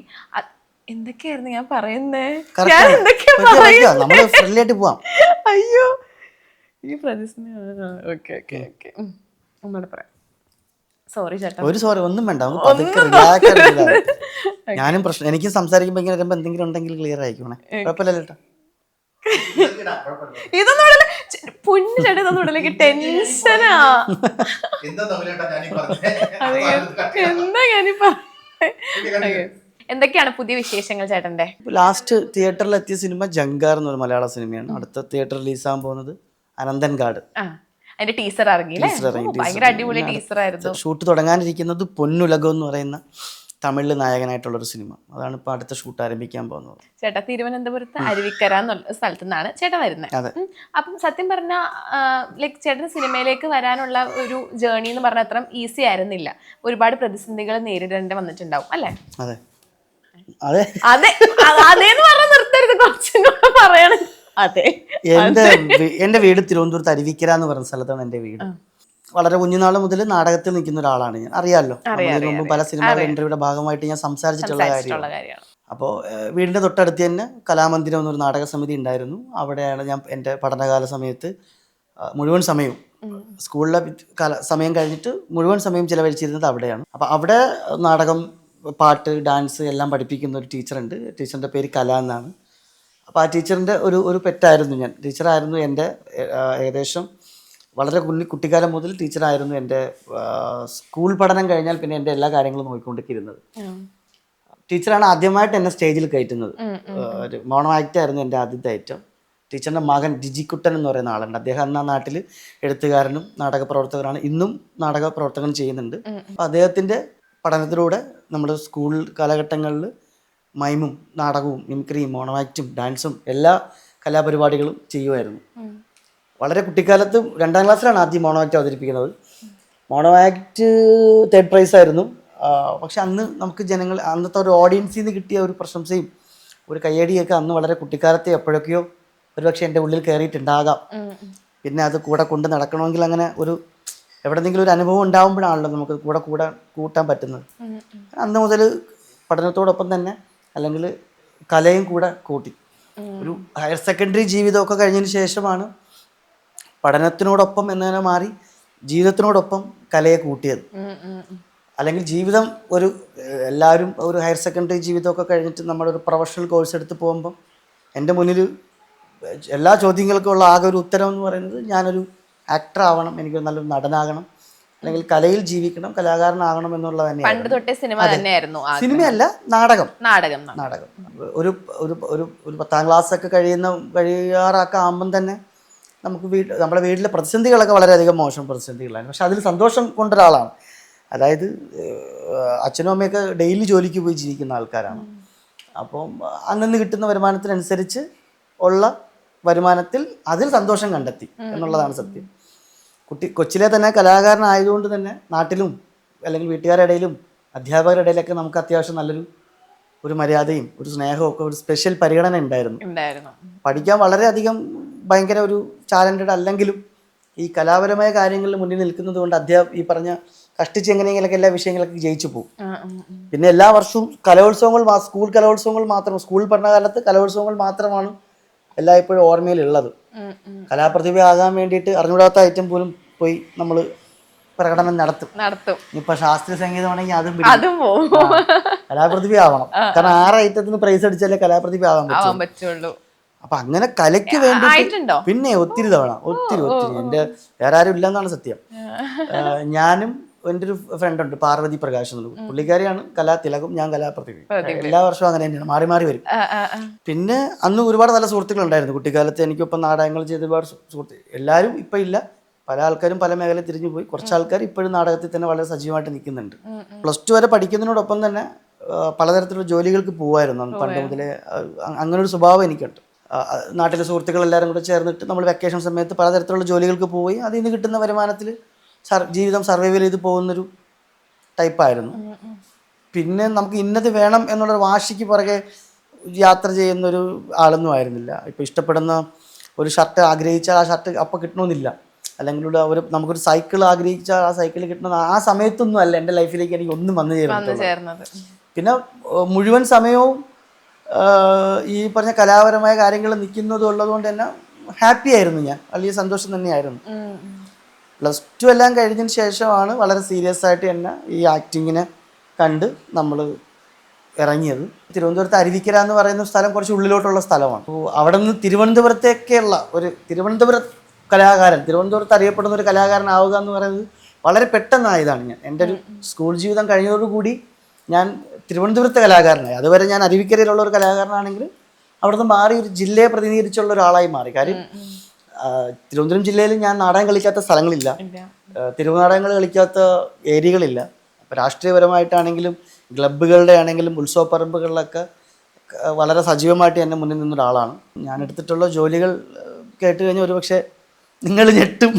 എന്തൊക്കെയായിരുന്നു ഞാൻ പറയുന്നേ? അയ്യോ ഈ പ്രതിസന്ധി ഒന്നുകൂടെ പറയാം. സോറി ചേട്ടാ. ഒരു സോറി ഒന്നും വേണ്ട. ഞാനും പ്രശ്നം എനിക്കും സംസാരിക്കുമ്പോ ഇങ്ങനെ വരുമ്പോ എന്തെങ്കിലും ഉണ്ടെങ്കിൽ ക്ലിയർ ആയിക്കോണേ. കുഴപ്പമില്ലല്ലോ. ഇതൊന്നും പൊന്നിച്ചേട്ടൊന്നുമില്ല, ടെൻഷനാ. എന്താ ഞാനിപ്പോ എന്തൊക്കെയാണ് പുതിയ വിശേഷങ്ങൾ ചേട്ടന്റെ? ലാസ്റ്റ് തിയേറ്ററിൽ എത്തിയ സിനിമ ജങ്കാർ എന്നൊരു മലയാള സിനിമയാണ്. അടുത്ത തിയേറ്റർ റിലീസാകാൻ പോകുന്നത് അനന്തൻകാട്. അതിന്റെ ടീസർ ഇറങ്ങി. ഭയങ്കര അടിപൊളി ടീസർ ആയിരുന്നു. ഷൂട്ട് തുടങ്ങാനിരിക്കുന്നത് പൊന്നുലകം എന്ന് പറയുന്ന തമിഴില് നായകനായിട്ടുള്ളൊരു സിനിമ. അതാണ് ഇപ്പൊ അടുത്ത ഷൂട്ട് ആരംഭിക്കാൻ പോകുന്നത്. ചേട്ടാ തിരുവനന്തപുരത്ത് അരുവിക്കര എന്നുള്ള സ്ഥലത്തു നിന്നാണ് ചേട്ടൻ വരുന്നത്. അപ്പം സത്യം പറഞ്ഞാൽ ലൈക്ക് ചേട്ടൻ സിനിമയിലേക്ക് വരാനുള്ള ഒരു ജേർണി എന്ന് പറഞ്ഞാൽ അത്ര ഈസി ആയിരുന്നില്ല. ഒരുപാട് പ്രതിസന്ധികൾ നേരിടേണ്ടി വന്നിട്ടുണ്ടാവും അല്ലേ? അതെ അതെ അതെ അതേന്ന് പറഞ്ഞാൽ നിർത്തരുത്, കുറച്ചും കൂടെ പറയണം. അതെ, എന്റെ വീട് തിരുവനന്തപുരത്ത് അരുവിക്കര എന്ന് പറയുന്ന സ്ഥലത്താണ് എന്റെ വീട്. വളരെ കുഞ്ഞുനാൾ മുതൽ നാടകത്തിൽ നിൽക്കുന്ന ഒരാളാണ് ഞാൻ. അറിയാമല്ലോ, മുമ്പ് പല സിനിമകളുടെ ഇന്റർവ്യൂയുടെ ഭാഗമായിട്ട് ഞാൻ സംസാരിച്ചിട്ടുള്ള കാര്യമാണ്. അപ്പോൾ വീടിൻ്റെ തൊട്ടടുത്ത് തന്നെ കലാമന്ദിരം എന്നൊരു നാടക സമിതി ഉണ്ടായിരുന്നു. അവിടെയാണ് ഞാൻ എൻ്റെ പഠനകാല സമയത്ത് മുഴുവൻ സമയവും സ്കൂളിലെ സമയം കഴിഞ്ഞിട്ട് മുഴുവൻ സമയം ചിലവഴിച്ചിരുന്നത് അവിടെയാണ്. അപ്പോൾ അവിടെ നാടകം, പാട്ട്, ഡാൻസ് എല്ലാം പഠിപ്പിക്കുന്ന ഒരു ടീച്ചറുണ്ട്. ടീച്ചറിൻ്റെ പേര് കല എന്നാണ്. അപ്പോൾ ആ ടീച്ചറിൻ്റെ ഒരു പെറ്റായിരുന്നു ഞാൻ. ടീച്ചറായിരുന്നു എൻ്റെ ഏകദേശം വളരെ കുട്ടിക്കാലം മുതൽ ടീച്ചറായിരുന്നു എൻ്റെ. സ്കൂൾ പഠനം കഴിഞ്ഞാൽ പിന്നെ എൻ്റെ എല്ലാ കാര്യങ്ങളും നോക്കിക്കൊണ്ടിരിക്കുന്നത്. ടീച്ചറാണ് ആദ്യമായിട്ട് എന്നെ സ്റ്റേജിൽ കയറ്റുന്നത്. ഒരു മോണോ ആക്ട് ആയിരുന്നു എൻ്റെ ആദ്യത്തെ ഐറ്റം. ടീച്ചറിൻ്റെ മകൻ ജിജിക്കുട്ടൻ എന്ന് പറയുന്ന ആളുണ്ട്. അദ്ദേഹം അന്ന് ആ നാട്ടിൽ എഴുത്തുകാരനും നാടക പ്രവർത്തകനാണ്. ഇന്നും നാടക പ്രവർത്തനം ചെയ്യുന്നുണ്ട്. അപ്പോൾ അദ്ദേഹത്തിൻ്റെ പഠനത്തിലൂടെ നമ്മൾ സ്കൂൾ കാലഘട്ടങ്ങളിൽ മൈമും നാടകവും മിമിക്രിയും മോണോ ആക്റ്റും ഡാൻസും എല്ലാ കലാപരിപാടികളും ചെയ്യുമായിരുന്നു. വളരെ കുട്ടിക്കാലത്ത് 2ാം ക്ലാസ്സിലാണ് ആദ്യം മോണോ ആക്ട് അവതരിപ്പിക്കുന്നത്. മോണോ ആക്ട് 3rd പ്രൈസ് ആയിരുന്നു. പക്ഷെ അന്ന് നമുക്ക് അന്നത്തെ ഒരു ഓഡിയൻസിൽ നിന്ന് കിട്ടിയ ഒരു പ്രശംസയും ഒരു കയ്യടിയൊക്കെ അന്ന് വളരെ കുട്ടിക്കാലത്തെ എപ്പോഴൊക്കെയോ ഒരുപക്ഷെ എൻ്റെ ഉള്ളിൽ കയറിയിട്ടുണ്ടാകാം. പിന്നെ അത് കൂടെ കൊണ്ട് നടക്കണമെങ്കിൽ അങ്ങനെ എവിടെയെങ്കിലും ഒരു അനുഭവം ഉണ്ടാകുമ്പോഴാണല്ലോ നമുക്ക് കൂട്ടാൻ പറ്റുന്നത്. അന്ന് മുതൽ പഠനത്തോടൊപ്പം തന്നെ അല്ലെങ്കിൽ കലയും കൂടെ കൂട്ടി. ഒരു ഹയർ സെക്കൻഡറി ജീവിതമൊക്കെ കഴിഞ്ഞതിന് ശേഷമാണ് പഠനത്തിനോടൊപ്പം എന്നതിനെ മാറി ജീവിതത്തിനോടൊപ്പം കലയെ കൂട്ടിയത്. അല്ലെങ്കിൽ ജീവിതം എല്ലാവരും ഒരു ഹയർ സെക്കൻഡറി ജീവിതമൊക്കെ കഴിഞ്ഞിട്ട് നമ്മളൊരു പ്രൊഫഷണൽ കോഴ്സ് എടുത്ത് പോകുമ്പം എൻ്റെ മുന്നിൽ എല്ലാ ചോദ്യങ്ങൾക്കുള്ള ആകെ ഒരു ഉത്തരം എന്ന് പറയുന്നത് ഞാനൊരു ആക്ടർ ആവണം, എനിക്ക് നല്ലൊരു നടനാകണം, അല്ലെങ്കിൽ കലയിൽ ജീവിക്കണം, കലാകാരനാകണം എന്നുള്ളത് തന്നെയായിരുന്നു. സിനിമയല്ല, നാടകം. ഒരു 10ാം ക്ലാസ് ഒക്കെ കഴിയാറൊക്കെ ആകുമ്പം തന്നെ നമുക്ക് നമ്മുടെ വീട്ടിലെ പ്രതിസന്ധികളൊക്കെ വളരെയധികം മോശം പ്രതിസന്ധികളാണ്. പക്ഷെ അതിൽ സന്തോഷം കൊണ്ടൊരാളാണ്. അതായത് അച്ഛനും അമ്മയൊക്കെ ഡെയിലി ജോലിക്ക് പോയി ജീവിക്കുന്ന ആൾക്കാരാണ്. അപ്പം അന്നു കിട്ടുന്ന വരുമാനത്തിനനുസരിച്ച് ഉള്ള വരുമാനത്തിൽ അതിൽ സന്തോഷം കണ്ടെത്തി എന്നുള്ളതാണ് സത്യം. കൊച്ചിലെ തന്നെ കലാകാരനായതുകൊണ്ട് തന്നെ നാട്ടിലും അല്ലെങ്കിൽ വീട്ടുകാരുടെ ഇടയിലും അധ്യാപകരുടെ ഇടയിലൊക്കെ നമുക്ക് അത്യാവശ്യം ഒരു മര്യാദയും ഒരു സ്നേഹവും ഒക്കെ ഒരു സ്പെഷ്യൽ പരിഗണന ഉണ്ടായിരുന്നു. പഠിക്കാൻ വളരെയധികം ഭയങ്കര ഒരു ടാലൻറ്റഡ് അല്ലെങ്കിലും ഈ കലാപരമായ കാര്യങ്ങളിൽ മുന്നിൽ നിൽക്കുന്നത് കൊണ്ട് ഈ പറഞ്ഞ കഷ്ടിച്ച് എങ്ങനെയെങ്കിലൊക്കെ എല്ലാ വിഷയങ്ങളൊക്കെ ജയിച്ചു പോകും. പിന്നെ എല്ലാ വർഷവും സ്കൂൾ കലോത്സവങ്ങൾ മാത്രം, സ്കൂൾ പഠനകാലത്ത് കലോത്സവങ്ങൾ മാത്രമാണ് എല്ലായ്പ്പോഴും ഓർമ്മയിലുള്ളത്. കലാപ്രതിഭ ആകാൻ വേണ്ടിയിട്ട് അറിഞ്ഞൂടാത്ത ഐറ്റം പോലും പോയി നമ്മൾ പ്രകടനം നടത്തും. ഇപ്പൊ ശാസ്ത്രീയ സംഗീതമാണെങ്കിൽ അതും കലാപ്രതിഭ ആവണം. കാരണം 6 ഐറ്റത്തിന് പ്രൈസ് അടിച്ചാലേ കലാപ്രതിഭ ആവാൻ പറ്റുള്ളൂ. അപ്പൊ അങ്ങനെ കലയ്ക്ക് വേണ്ടി പിന്നെ ഒത്തിരി തവണ ഒത്തിരി എൻ്റെ വേറെ ആരും ഇല്ലെന്നാണ് സത്യം. ഞാനും എൻ്റെ ഒരു ഫ്രണ്ട് ഉണ്ട്, പാർവതി പ്രകാശ് എന്നുള്ളത്. പുള്ളിക്കാരിയാണ് കലാതിലകം, ഞാൻ കലാപ്രതിഭ. എല്ലാ വർഷവും അങ്ങനെ തന്നെയാണ്, മാറി മാറി വരും. പിന്നെ അന്ന് ഒരുപാട് നല്ല സുഹൃത്തുക്കളുണ്ടായിരുന്നു കുട്ടിക്കാലത്ത്. എനിക്കൊപ്പം നാടകങ്ങൾ ചെയ്ത ഒരുപാട് സുഹൃത്തുക്കൾ. എല്ലാവരും ഇപ്പം ഇല്ല, പല ആൾക്കാരും പല മേഖലയിൽ തിരിഞ്ഞു പോയി. കുറച്ച് ആൾക്കാർ ഇപ്പോഴും നാടകത്തിൽ തന്നെ വളരെ സജീവമായിട്ട് നിൽക്കുന്നുണ്ട്. +2 വരെ പഠിക്കുന്നതിനോടൊപ്പം തന്നെ പലതരത്തിലുള്ള ജോലികൾക്ക് പോകുമായിരുന്നു പണ്ട് മുതലേ. അങ്ങനെ ഒരു സ്വഭാവം എനിക്കുണ്ട്. നാട്ടിലെ സുഹൃത്തുക്കൾ എല്ലാവരും കൂടെ ചേർന്നിട്ട് നമ്മൾ വെക്കേഷൻ സമയത്ത് പലതരത്തിലുള്ള ജോലികൾക്ക് പോയി അതിൽ നിന്ന് കിട്ടുന്ന വരുമാനത്തിൽ ജീവിതം സർവൈവ് ചെയ്ത് പോകുന്നൊരു ടൈപ്പായിരുന്നു. പിന്നെ നമുക്ക് ഇന്നത് വേണം എന്നുള്ളൊരു വാശിക്ക് പുറകെ യാത്ര ചെയ്യുന്നൊരു ആളൊന്നും ആയിരുന്നില്ല. ഇപ്പോൾ ഇഷ്ടപ്പെടുന്ന ഒരു ഷർട്ട് ആഗ്രഹിച്ചാൽ ആ ഷർട്ട് അപ്പം കിട്ടണമെന്നില്ല, അല്ലെങ്കിൽ നമുക്കൊരു സൈക്കിൾ ആഗ്രഹിച്ചാൽ ആ സൈക്കിൾ കിട്ടണമെന്ന് ആ സമയത്തൊന്നും അല്ല എൻ്റെ ലൈഫിലേക്ക് എനിക്ക് ഒന്നും വന്നു ചേർന്നത്. പിന്നെ മുഴുവൻ സമയവും ഈ പറഞ്ഞ കലാപരമായ കാര്യങ്ങൾ നിൽക്കുന്നതും ഉള്ളതുകൊണ്ട് തന്നെ ഹാപ്പി ആയിരുന്നു ഞാൻ, വലിയ സന്തോഷം തന്നെയായിരുന്നു. +2 എല്ലാം കഴിഞ്ഞതിന് ശേഷമാണ് വളരെ സീരിയസ് ആയിട്ട് തന്നെ ഈ ആക്ടിങ്ങിനെ കണ്ട് നമ്മൾ ഇറങ്ങിയത്. തിരുവനന്തപുരത്ത് അരുവിക്കര എന്ന് പറയുന്ന സ്ഥലം കുറച്ച് ഉള്ളിലോട്ടുള്ള സ്ഥലമാണ്. അപ്പോൾ അവിടെ നിന്ന് തിരുവനന്തപുരത്തേക്കുള്ള ഒരു തിരുവനന്തപുരത്ത് അറിയപ്പെടുന്ന ഒരു കലാകാരനാവുക എന്ന് പറയുന്നത് വളരെ പെട്ടെന്നായതാണ്. എൻ്റെ ഒരു സ്കൂൾ ജീവിതം കഴിഞ്ഞതോടുകൂടി ഞാൻ തിരുവനന്തപുരത്തെ കലാകാരനായി. അതുവരെ ഞാൻ അരുവിക്കരയിലുള്ള ഒരു കലാകാരനാണെങ്കിൽ അവിടുന്ന് മാറി ഒരു ജില്ലയെ പ്രതിനിധീകരിച്ചുള്ള ഒരാളായി മാറി. കാര്യം തിരുവനന്തപുരം ജില്ലയിൽ ഞാൻ നാടകം കളിക്കാത്ത സ്ഥലങ്ങളില്ല, തിരുവനാടകങ്ങൾ കളിക്കാത്ത ഏരിയകളില്ല. അപ്പോൾ രാഷ്ട്രീയപരമായിട്ടാണെങ്കിലും ക്ലബ്ബുകളുടെ ആണെങ്കിലും ഉത്സവപ്പറമ്പുകളിലൊക്കെ വളരെ സജീവമായിട്ട് എൻ്റെ മുന്നിൽ നിന്നൊരാളാണ്. ഞാൻ എടുത്തിട്ടുള്ള ജോലികൾ കേട്ട് കഴിഞ്ഞാൽ ഒരുപക്ഷെ നിങ്ങൾ ഞെട്ടും.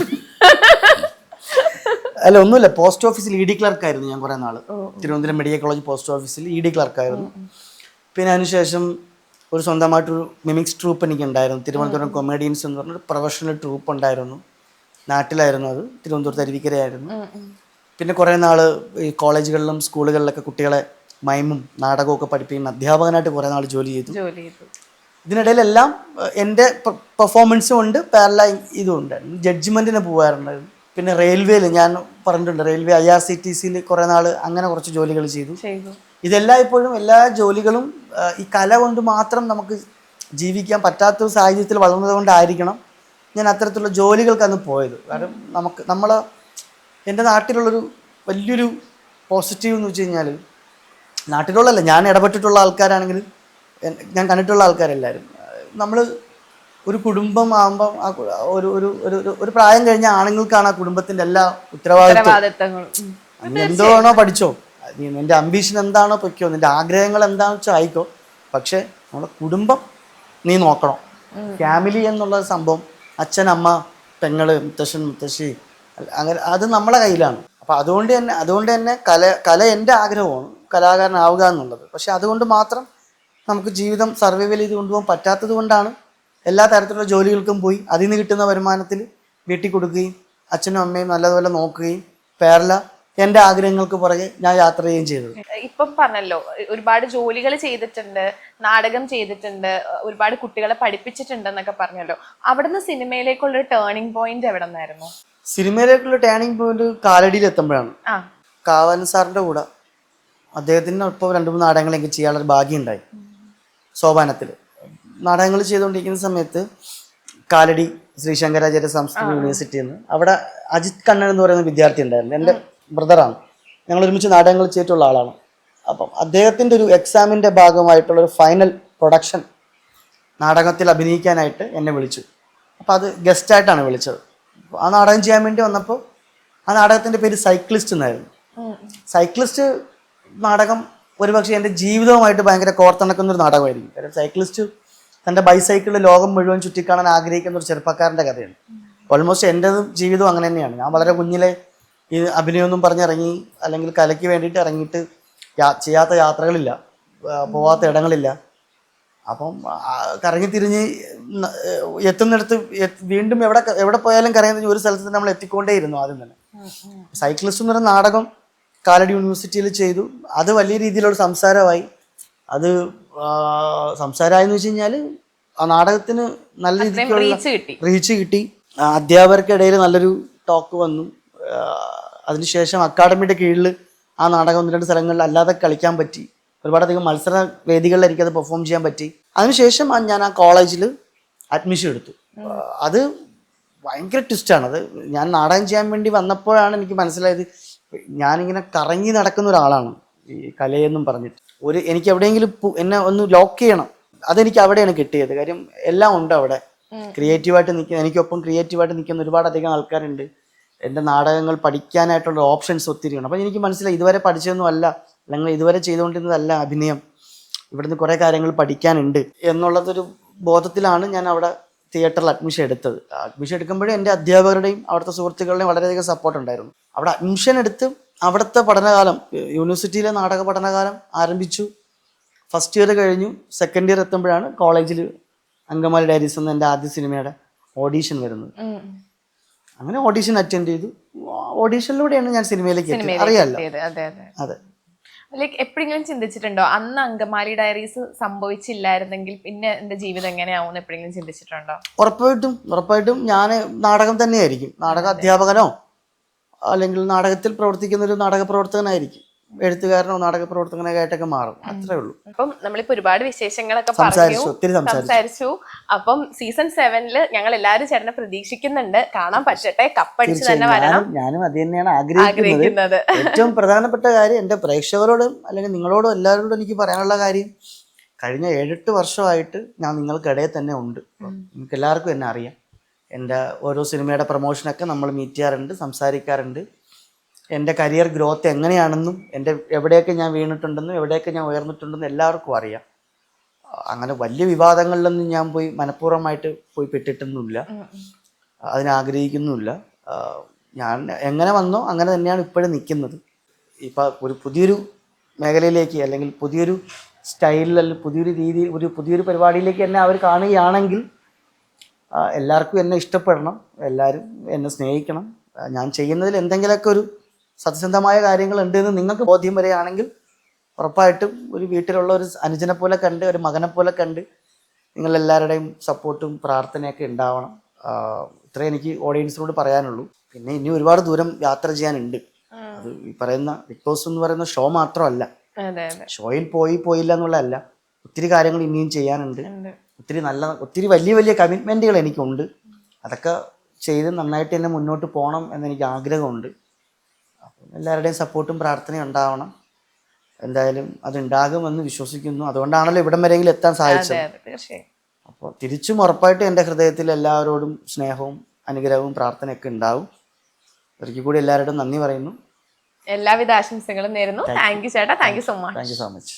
അല്ല, ഒന്നുമില്ല. പോസ്റ്റ് ഓഫീസിൽ ED ക്ലർക്കായിരുന്നു ഞാൻ കുറേ നാൾ. തിരുവനന്തപുരം മെഡിക്കൽ കോളേജ് പോസ്റ്റ് ഓഫീസിൽ ED ക്ലർക്കായിരുന്നു. പിന്നെ അതിനുശേഷം ഒരു സ്വന്തമായിട്ടൊരു മിമിക്സ് ട്രൂപ്പ് എനിക്കുണ്ടായിരുന്നു. തിരുവനന്തപുരം കൊമേഡിയൻസ് എന്ന് പറഞ്ഞൊരു പ്രൊഫഷണൽ ട്രൂപ്പ് ഉണ്ടായിരുന്നു. നാട്ടിലായിരുന്നു, അത് തിരുവനന്തപുരത്ത് അരുവിക്കരയായിരുന്നു. പിന്നെ കുറേ നാൾ ഈ കോളേജുകളിലും സ്കൂളുകളിലൊക്കെ കുട്ടികളെ മൈമും നാടകമൊക്കെ പഠിപ്പിക്കുന്ന അധ്യാപകനായിട്ട് കുറേ നാൾ ജോലി ചെയ്തു. ഇതിനിടയിലെല്ലാം എൻ്റെ പെർഫോമൻസും ഉണ്ട്, പാരലൽ ഇതും ഉണ്ട്. ജഡ്ജ്മെൻറ്റിന് പോകുമായിരുന്നായിരുന്നു. പിന്നെ റെയിൽവേയിൽ ഞാൻ പറഞ്ഞിട്ടുണ്ട്, റെയിൽവേ IRCTCയിൽ കുറേ നാൾ അങ്ങനെ കുറച്ച് ജോലികൾ ചെയ്തു. ഇതെല്ലാം ഇപ്പോഴും എല്ലാ ജോലികളും ഈ കല കൊണ്ട് മാത്രം നമുക്ക് ജീവിക്കാൻ പറ്റാത്തൊരു സാഹചര്യത്തിൽ വളർന്നത് കൊണ്ടായിരിക്കണം ഞാൻ അത്തരത്തിലുള്ള ജോലികൾക്ക് അന്ന് പോയത്. കാരണം എൻ്റെ നാട്ടിലുള്ളൊരു വലിയൊരു പോസിറ്റീവ് എന്ന് വെച്ച് കഴിഞ്ഞാൽ, നാട്ടിലുള്ളല്ല, ഞാൻ ഇടപെട്ടിട്ടുള്ള ആൾക്കാരാണെങ്കിലും ഞാൻ കണ്ടിട്ടുള്ള ആൾക്കാരെല്ലാവരും, നമ്മൾ ഒരു കുടുംബം ആകുമ്പം ഒരു ഒരു ഒരു പ്രായം കഴിഞ്ഞ ആണുങ്ങൾക്കാണ് ആ കുടുംബത്തിൻ്റെ എല്ലാ ഉത്തരവാദിത്വങ്ങളും. നീ എന്താണോ പഠിച്ചോ, നിന്റെ അംബീഷൻ എന്താണോ പൊയ്ക്കോ, നിന്റെ ആഗ്രഹങ്ങൾ എന്താണെന്ന് വെച്ചാൽ ആയിക്കോ, പക്ഷേ നമ്മളെ കുടുംബം നീ നോക്കണം. ഫാമിലി എന്നുള്ള സംഭവം, അച്ഛൻ, അമ്മ, പെങ്ങള്, മുത്തശ്ശൻ, മുത്തശ്ശി, അങ്ങനെ അത് നമ്മളെ കയ്യിലാണ്. അപ്പം അതുകൊണ്ട് തന്നെ കല എൻ്റെ ആഗ്രഹമാണ്, കലാകാരനാവുക എന്നുള്ളത്. പക്ഷെ അതുകൊണ്ട് മാത്രം നമുക്ക് ജീവിതം സർവൈവൽ ചെയ്ത് കൊണ്ടുപോകാൻ പറ്റാത്തത് കൊണ്ടാണ് എല്ലാ തരത്തിലുള്ള ജോലികൾക്കും പോയി അതിൽ നിന്ന് കിട്ടുന്ന വരുമാനത്തിൽ വീട്ടിൽ കൊടുക്കുകയും അച്ഛനും അമ്മയും നല്ലതുപോലെ നോക്കുകയും പേരല എൻ്റെ ആഗ്രഹങ്ങൾക്ക് പുറകെ ഞാൻ യാത്ര ചെയ്യുകയും ചെയ്തത്. ഇപ്പം പറഞ്ഞല്ലോ, ഒരുപാട് ജോലികൾ ചെയ്തിട്ടുണ്ട്, നാടകം ചെയ്തിട്ടുണ്ട്, ഒരുപാട് കുട്ടികളെ പഠിപ്പിച്ചിട്ടുണ്ട് എന്നൊക്കെ പറഞ്ഞല്ലോ. അവിടുന്ന് സിനിമയിലേക്കുള്ളൊരു ടേണിംഗ് പോയിന്റ് എവിടെ നിന്നായിരുന്നു? സിനിമയിലേക്കുള്ള ടേണിംഗ് പോയിന്റ് കാലടിയിൽ എത്തുമ്പോഴാണ്. കാവാലൻ സാറിൻ്റെ കൂടെ അദ്ദേഹത്തിന് ഇപ്പോൾ 2-3 നാടകങ്ങൾ എനിക്ക് ചെയ്യാനുള്ളൊരു ഭാഗ്യം ഉണ്ടായി. സോപാനത്തിൽ നാടകങ്ങൾ ചെയ്തുകൊണ്ടിരിക്കുന്ന സമയത്ത് കാലടി ശ്രീശങ്കരാചാര്യ സംസ്കൃത യൂണിവേഴ്സിറ്റിയിൽ നിന്ന് അവിടെ അജിത് കണ്ണൻ എന്ന് പറയുന്ന വിദ്യാർത്ഥി ഉണ്ടായിരുന്നു, എൻ്റെ ബ്രദറാണ്. ഞങ്ങൾ ഒരുമിച്ച് നാടകങ്ങൾ ചെയ്തിട്ടുള്ള ആളാണ്. അപ്പം അദ്ദേഹത്തിൻ്റെ ഒരു എക്സാമിൻ്റെ ഭാഗമായിട്ടുള്ളൊരു ഫൈനൽ പ്രൊഡക്ഷൻ നാടകത്തിൽ അഭിനയിക്കാനായിട്ട് എന്നെ വിളിച്ചു. അപ്പോൾ അത് ഗസ്റ്റായിട്ടാണ് വിളിച്ചത്. ആ നാടകം ചെയ്യാൻ വേണ്ടി വന്നപ്പോൾ ആ നാടകത്തിൻ്റെ പേര് സൈക്ലിസ്റ്റ് എന്നായിരുന്നു. സൈക്ലിസ്റ്റ് നാടകം ഒരുപക്ഷെ എൻ്റെ ജീവിതവുമായിട്ട് ഭയങ്കര കോർത്തിണക്കുന്നൊരു നാടകമായിരിക്കും. കാരണം സൈക്ലിസ്റ്റ് തൻ്റെ ബൈസൈക്കിളിൽ ലോകം മുഴുവൻ ചുറ്റിക്കാണാൻ ആഗ്രഹിക്കുന്ന ഒരു ചെറുപ്പക്കാരൻ്റെ കഥയാണ്. ഓൾമോസ്റ്റ് എൻ്റെതും ജീവിതവും അങ്ങനെ തന്നെയാണ്. ഞാൻ വളരെ കുഞ്ഞിലെ ഈ അഭിനയമൊന്നും പറഞ്ഞിറങ്ങി, അല്ലെങ്കിൽ കലയ്ക്ക് വേണ്ടിയിട്ട് ഇറങ്ങിയിട്ട് ചെയ്യാത്ത യാത്രകളില്ല, പോവാത്ത ഇടങ്ങളില്ല. അപ്പം കറങ്ങി തിരിഞ്ഞ് എത്തുന്നിടത്ത് വീണ്ടും എവിടെ പോയാലും കറങ്ങി ഒരു സ്ഥലത്ത് നമ്മൾ എത്തിക്കൊണ്ടേയിരുന്നു. ആദ്യം തന്നെ സൈക്ലിസ്റ്റ് എന്ന് പറയുന്ന നാടകം കാലടി യൂണിവേഴ്സിറ്റിയിൽ ചെയ്തു. അത് വലിയ രീതിയിലുള്ള സംസാരമായി. അത് സംസാരമായെന്ന് വെച്ച് കഴിഞ്ഞാൽ ആ നാടകത്തിന് നല്ല രീതിക്കുള്ള റീച്ച് കിട്ടി. അധ്യാപകർക്കിടയിൽ നല്ലൊരു ടോക്ക് വന്നു. അതിനുശേഷം അക്കാഡമിയുടെ കീഴിൽ ആ നാടകം 1-2 സ്ഥലങ്ങളിൽ അല്ലാതെ കളിക്കാൻ പറ്റി. ഒരുപാടധികം മത്സര വേദികളിൽ എനിക്കത് പെർഫോം ചെയ്യാൻ പറ്റി. അതിനുശേഷം ഞാൻ ആ കോളേജിൽ അഡ്മിഷൻ എടുത്തു. അത് ഭയങ്കര ട്വിസ്റ്റാണ്. അത് ഞാൻ നാടകം ചെയ്യാൻ വേണ്ടി വന്നപ്പോഴാണ് എനിക്ക് മനസ്സിലായത്, ഞാനിങ്ങനെ കറങ്ങി നടക്കുന്ന ഒരാളാണ് ഈ കലയെന്നും പറഞ്ഞിട്ട്. എനിക്ക് എവിടെയെങ്കിലും എന്നെ ഒന്ന് ലോക്ക് ചെയ്യണം, അതെനിക്ക് അവിടെയാണ് കിട്ടിയത്. കാര്യം എല്ലാം ഉണ്ട് അവിടെ. ക്രിയേറ്റീവായിട്ട് നിൽക്കുന്ന, എനിക്കൊപ്പം ക്രിയേറ്റീവായിട്ട് നിൽക്കുന്ന ഒരുപാടധികം ആൾക്കാരുണ്ട്. എൻ്റെ നാടകങ്ങൾ പഠിക്കാനായിട്ടുള്ള ഓപ്ഷൻസ് ഒത്തിരിയാണ്. അപ്പം എനിക്ക് മനസ്സിലായി, ഇതുവരെ പഠിച്ചതൊന്നും അല്ല, അല്ലെങ്കിൽ ഇതുവരെ ചെയ്തുകൊണ്ടിരുന്നതല്ല അഭിനയം, ഇവിടുന്ന് കുറേ കാര്യങ്ങൾ പഠിക്കാനുണ്ട് എന്നുള്ളതൊരു ബോധത്തിലാണ് ഞാൻ അവിടെ തിയേറ്ററിൽ അഡ്മിഷൻ എടുത്തത്. അഡ്മിഷൻ എടുക്കുമ്പോഴേ എൻ്റെ അധ്യാപകരുടെയും അവിടുത്തെ സുഹൃത്തുക്കളുടെയും വളരെയധികം സപ്പോർട്ട് ഉണ്ടായിരുന്നു. അവിടെ അഡ്മിഷൻ എടുത്ത് അവിടുത്തെ പഠനകാലം, യൂണിവേഴ്സിറ്റിയിലെ നാടക പഠനകാലം ആരംഭിച്ചു. ഫസ്റ്റ് ഇയർ കഴിഞ്ഞു. സെക്കൻഡ് ഇയർ എത്തുമ്പോഴാണ് കോളേജിൽ അങ്കമാലി ഡയറീസ് എന്ന എൻ്റെ ആദ്യ സിനിമയുടെ ഓഡീഷൻ വരുന്നത്. അങ്ങനെ ഓഡീഷൻ അറ്റൻഡ് ചെയ്തു. ഓഡീഷനിലൂടെയാണ് ഞാൻ സിനിമയിലേക്ക് എത്തിയത്. അറിയാലോ. അതെ. ലൈക്ക് എപ്പോഴെങ്കിലും ചിന്തിച്ചിട്ടുണ്ടോ, അന്ന് അങ്കമാലി ഡയറീസ് സംഭവിച്ചില്ലായിരുന്നെങ്കിൽ പിന്നെ എൻ്റെ ജീവിതം എങ്ങനെയാവും എപ്പോഴെങ്കിലും ചിന്തിച്ചിട്ടുണ്ടോ? ഉറപ്പായിട്ടും ഞാൻ നാടകം തന്നെയായിരിക്കും. നാടക അധ്യാപകനോ അല്ലെങ്കിൽ നാടകത്തിൽ പ്രവർത്തിക്കുന്ന ഒരു നാടക പ്രവർത്തകനായിരിക്കും. എഴുത്തുകാരനോ നാടക പ്രവർത്തകനായിട്ടൊക്കെ മാറും. അത്രേ ഉള്ളൂ. അപ്പം നമ്മളിപ്പോ ഒരുപാട് വിശേഷങ്ങളൊക്കെ സംസാരിച്ചു. അപ്പം സീസൺ 7 ഞങ്ങൾ എല്ലാവരും ചേട്ടനെ പ്രതീക്ഷിക്കുന്നുണ്ട്. കാണാൻ പറ്റട്ടെ, കപ്പടിച്ച് തന്നെ വരണം. ഞാനും അത് തന്നെയാണ് ആഗ്രഹിക്കുന്നത്. ഏറ്റവും പ്രധാനപ്പെട്ട കാര്യം എൻ്റെ പ്രേക്ഷകരോടും അല്ലെങ്കിൽ നിങ്ങളോടും എല്ലാവരോടും എനിക്ക് പറയാനുള്ള കാര്യം, കഴിഞ്ഞ 7-8 വർഷമായിട്ട് ഞാൻ നിങ്ങൾക്കിടയിൽ തന്നെ ഉണ്ട്. നിങ്ങൾക്ക് എല്ലാവർക്കും എന്നെ അറിയാം. എൻ്റെ ഓരോ സിനിമയുടെ പ്രൊമോഷനൊക്കെ നമ്മൾ മീറ്റ് ചെയ്യാറുണ്ട്, സംസാരിക്കാറുണ്ട്. എൻ്റെ കരിയർ ഗ്രോത്ത് എങ്ങനെയാണെന്നും എൻ്റെ എവിടെയൊക്കെ ഞാൻ വീണിട്ടുണ്ടെന്നും എവിടെയൊക്കെ ഞാൻ ഉയർന്നിട്ടുണ്ടെന്നും എല്ലാവർക്കും അറിയാം. അങ്ങനെ വലിയ വിവാദങ്ങളിലൊന്നും ഞാൻ മനഃപൂർവ്വമായിട്ട് പെട്ടിട്ടൊന്നുമില്ല, അതിനാഗ്രഹിക്കുന്നുമില്ല. ഞാൻ എങ്ങനെ വന്നോ അങ്ങനെ തന്നെയാണ് ഇപ്പോഴും നിൽക്കുന്നത്. ഇപ്പം ഒരു പുതിയൊരു മേഖലയിലേക്ക് അല്ലെങ്കിൽ പുതിയൊരു സ്റ്റൈലിൽ അല്ലെങ്കിൽ പുതിയൊരു രീതിയിൽ പുതിയൊരു പരിപാടിയിലേക്ക് എന്നെ അവർ കാണുകയാണെങ്കിൽ എല്ലാവർക്കും എന്നെ ഇഷ്ടപ്പെടണം, എല്ലാവരും എന്നെ സ്നേഹിക്കണം. ഞാൻ ചെയ്യുന്നതിൽ എന്തെങ്കിലുമൊക്കെ ഒരു സത്യസന്ധമായ കാര്യങ്ങൾ ഉണ്ടെന്ന് നിങ്ങൾക്ക് ബോധ്യം വരികയാണെങ്കിൽ ഉറപ്പായിട്ടും ഒരു വീട്ടിലുള്ള ഒരു അനുജനെ പോലെ കണ്ട് ഒരു മകനെ പോലെ കണ്ട് നിങ്ങളെല്ലാവരുടെയും സപ്പോർട്ടും പ്രാർത്ഥനയൊക്കെ ഉണ്ടാവണം. ഇത്രേ എനിക്ക് ഓഡിയൻസിനോട് പറയാനുള്ളൂ. പിന്നെ ഇനി ഒരുപാട് ദൂരം യാത്ര ചെയ്യാനുണ്ട്. അത് ഈ പറയുന്ന ബിഗ് ബോസ് എന്ന് പറയുന്ന ഷോ മാത്രമല്ല, ഷോയിൽ പോയില്ല എന്നുള്ളതല്ല, ഒത്തിരി കാര്യങ്ങൾ ഇനിയും ചെയ്യാനുണ്ട്. ഒത്തിരി വലിയ വലിയ കമ്മിറ്റ്മെൻറ്റുകൾ എനിക്കുണ്ട്. അതൊക്കെ ചെയ്ത് നന്നായിട്ട് തന്നെ മുന്നോട്ട് പോകണം എന്നെനിക്ക് ആഗ്രഹമുണ്ട്. അപ്പം എല്ലാവരുടെയും സപ്പോർട്ടും പ്രാർത്ഥനയും ഉണ്ടാവണം. എന്തായാലും അതുണ്ടാകുമെന്ന് വിശ്വസിക്കുന്നു. അതുകൊണ്ടാണല്ലോ ഇവിടം വരെയെങ്കിലും എത്താൻ സാധിച്ചത്. അപ്പോൾ തിരിച്ചും ഉറപ്പായിട്ടും എൻ്റെ ഹൃദയത്തിൽ എല്ലാവരോടും സ്നേഹവും അനുഗ്രഹവും പ്രാർത്ഥനയൊക്കെ ഉണ്ടാവും. ഒരിക്കൽ കൂടി എല്ലാവരോടും നന്ദി പറയുന്നു. എല്ലാവിധ ആശംസകളും നേരുന്നു. താങ്ക് യു ചേട്ടാ. Thank you so much.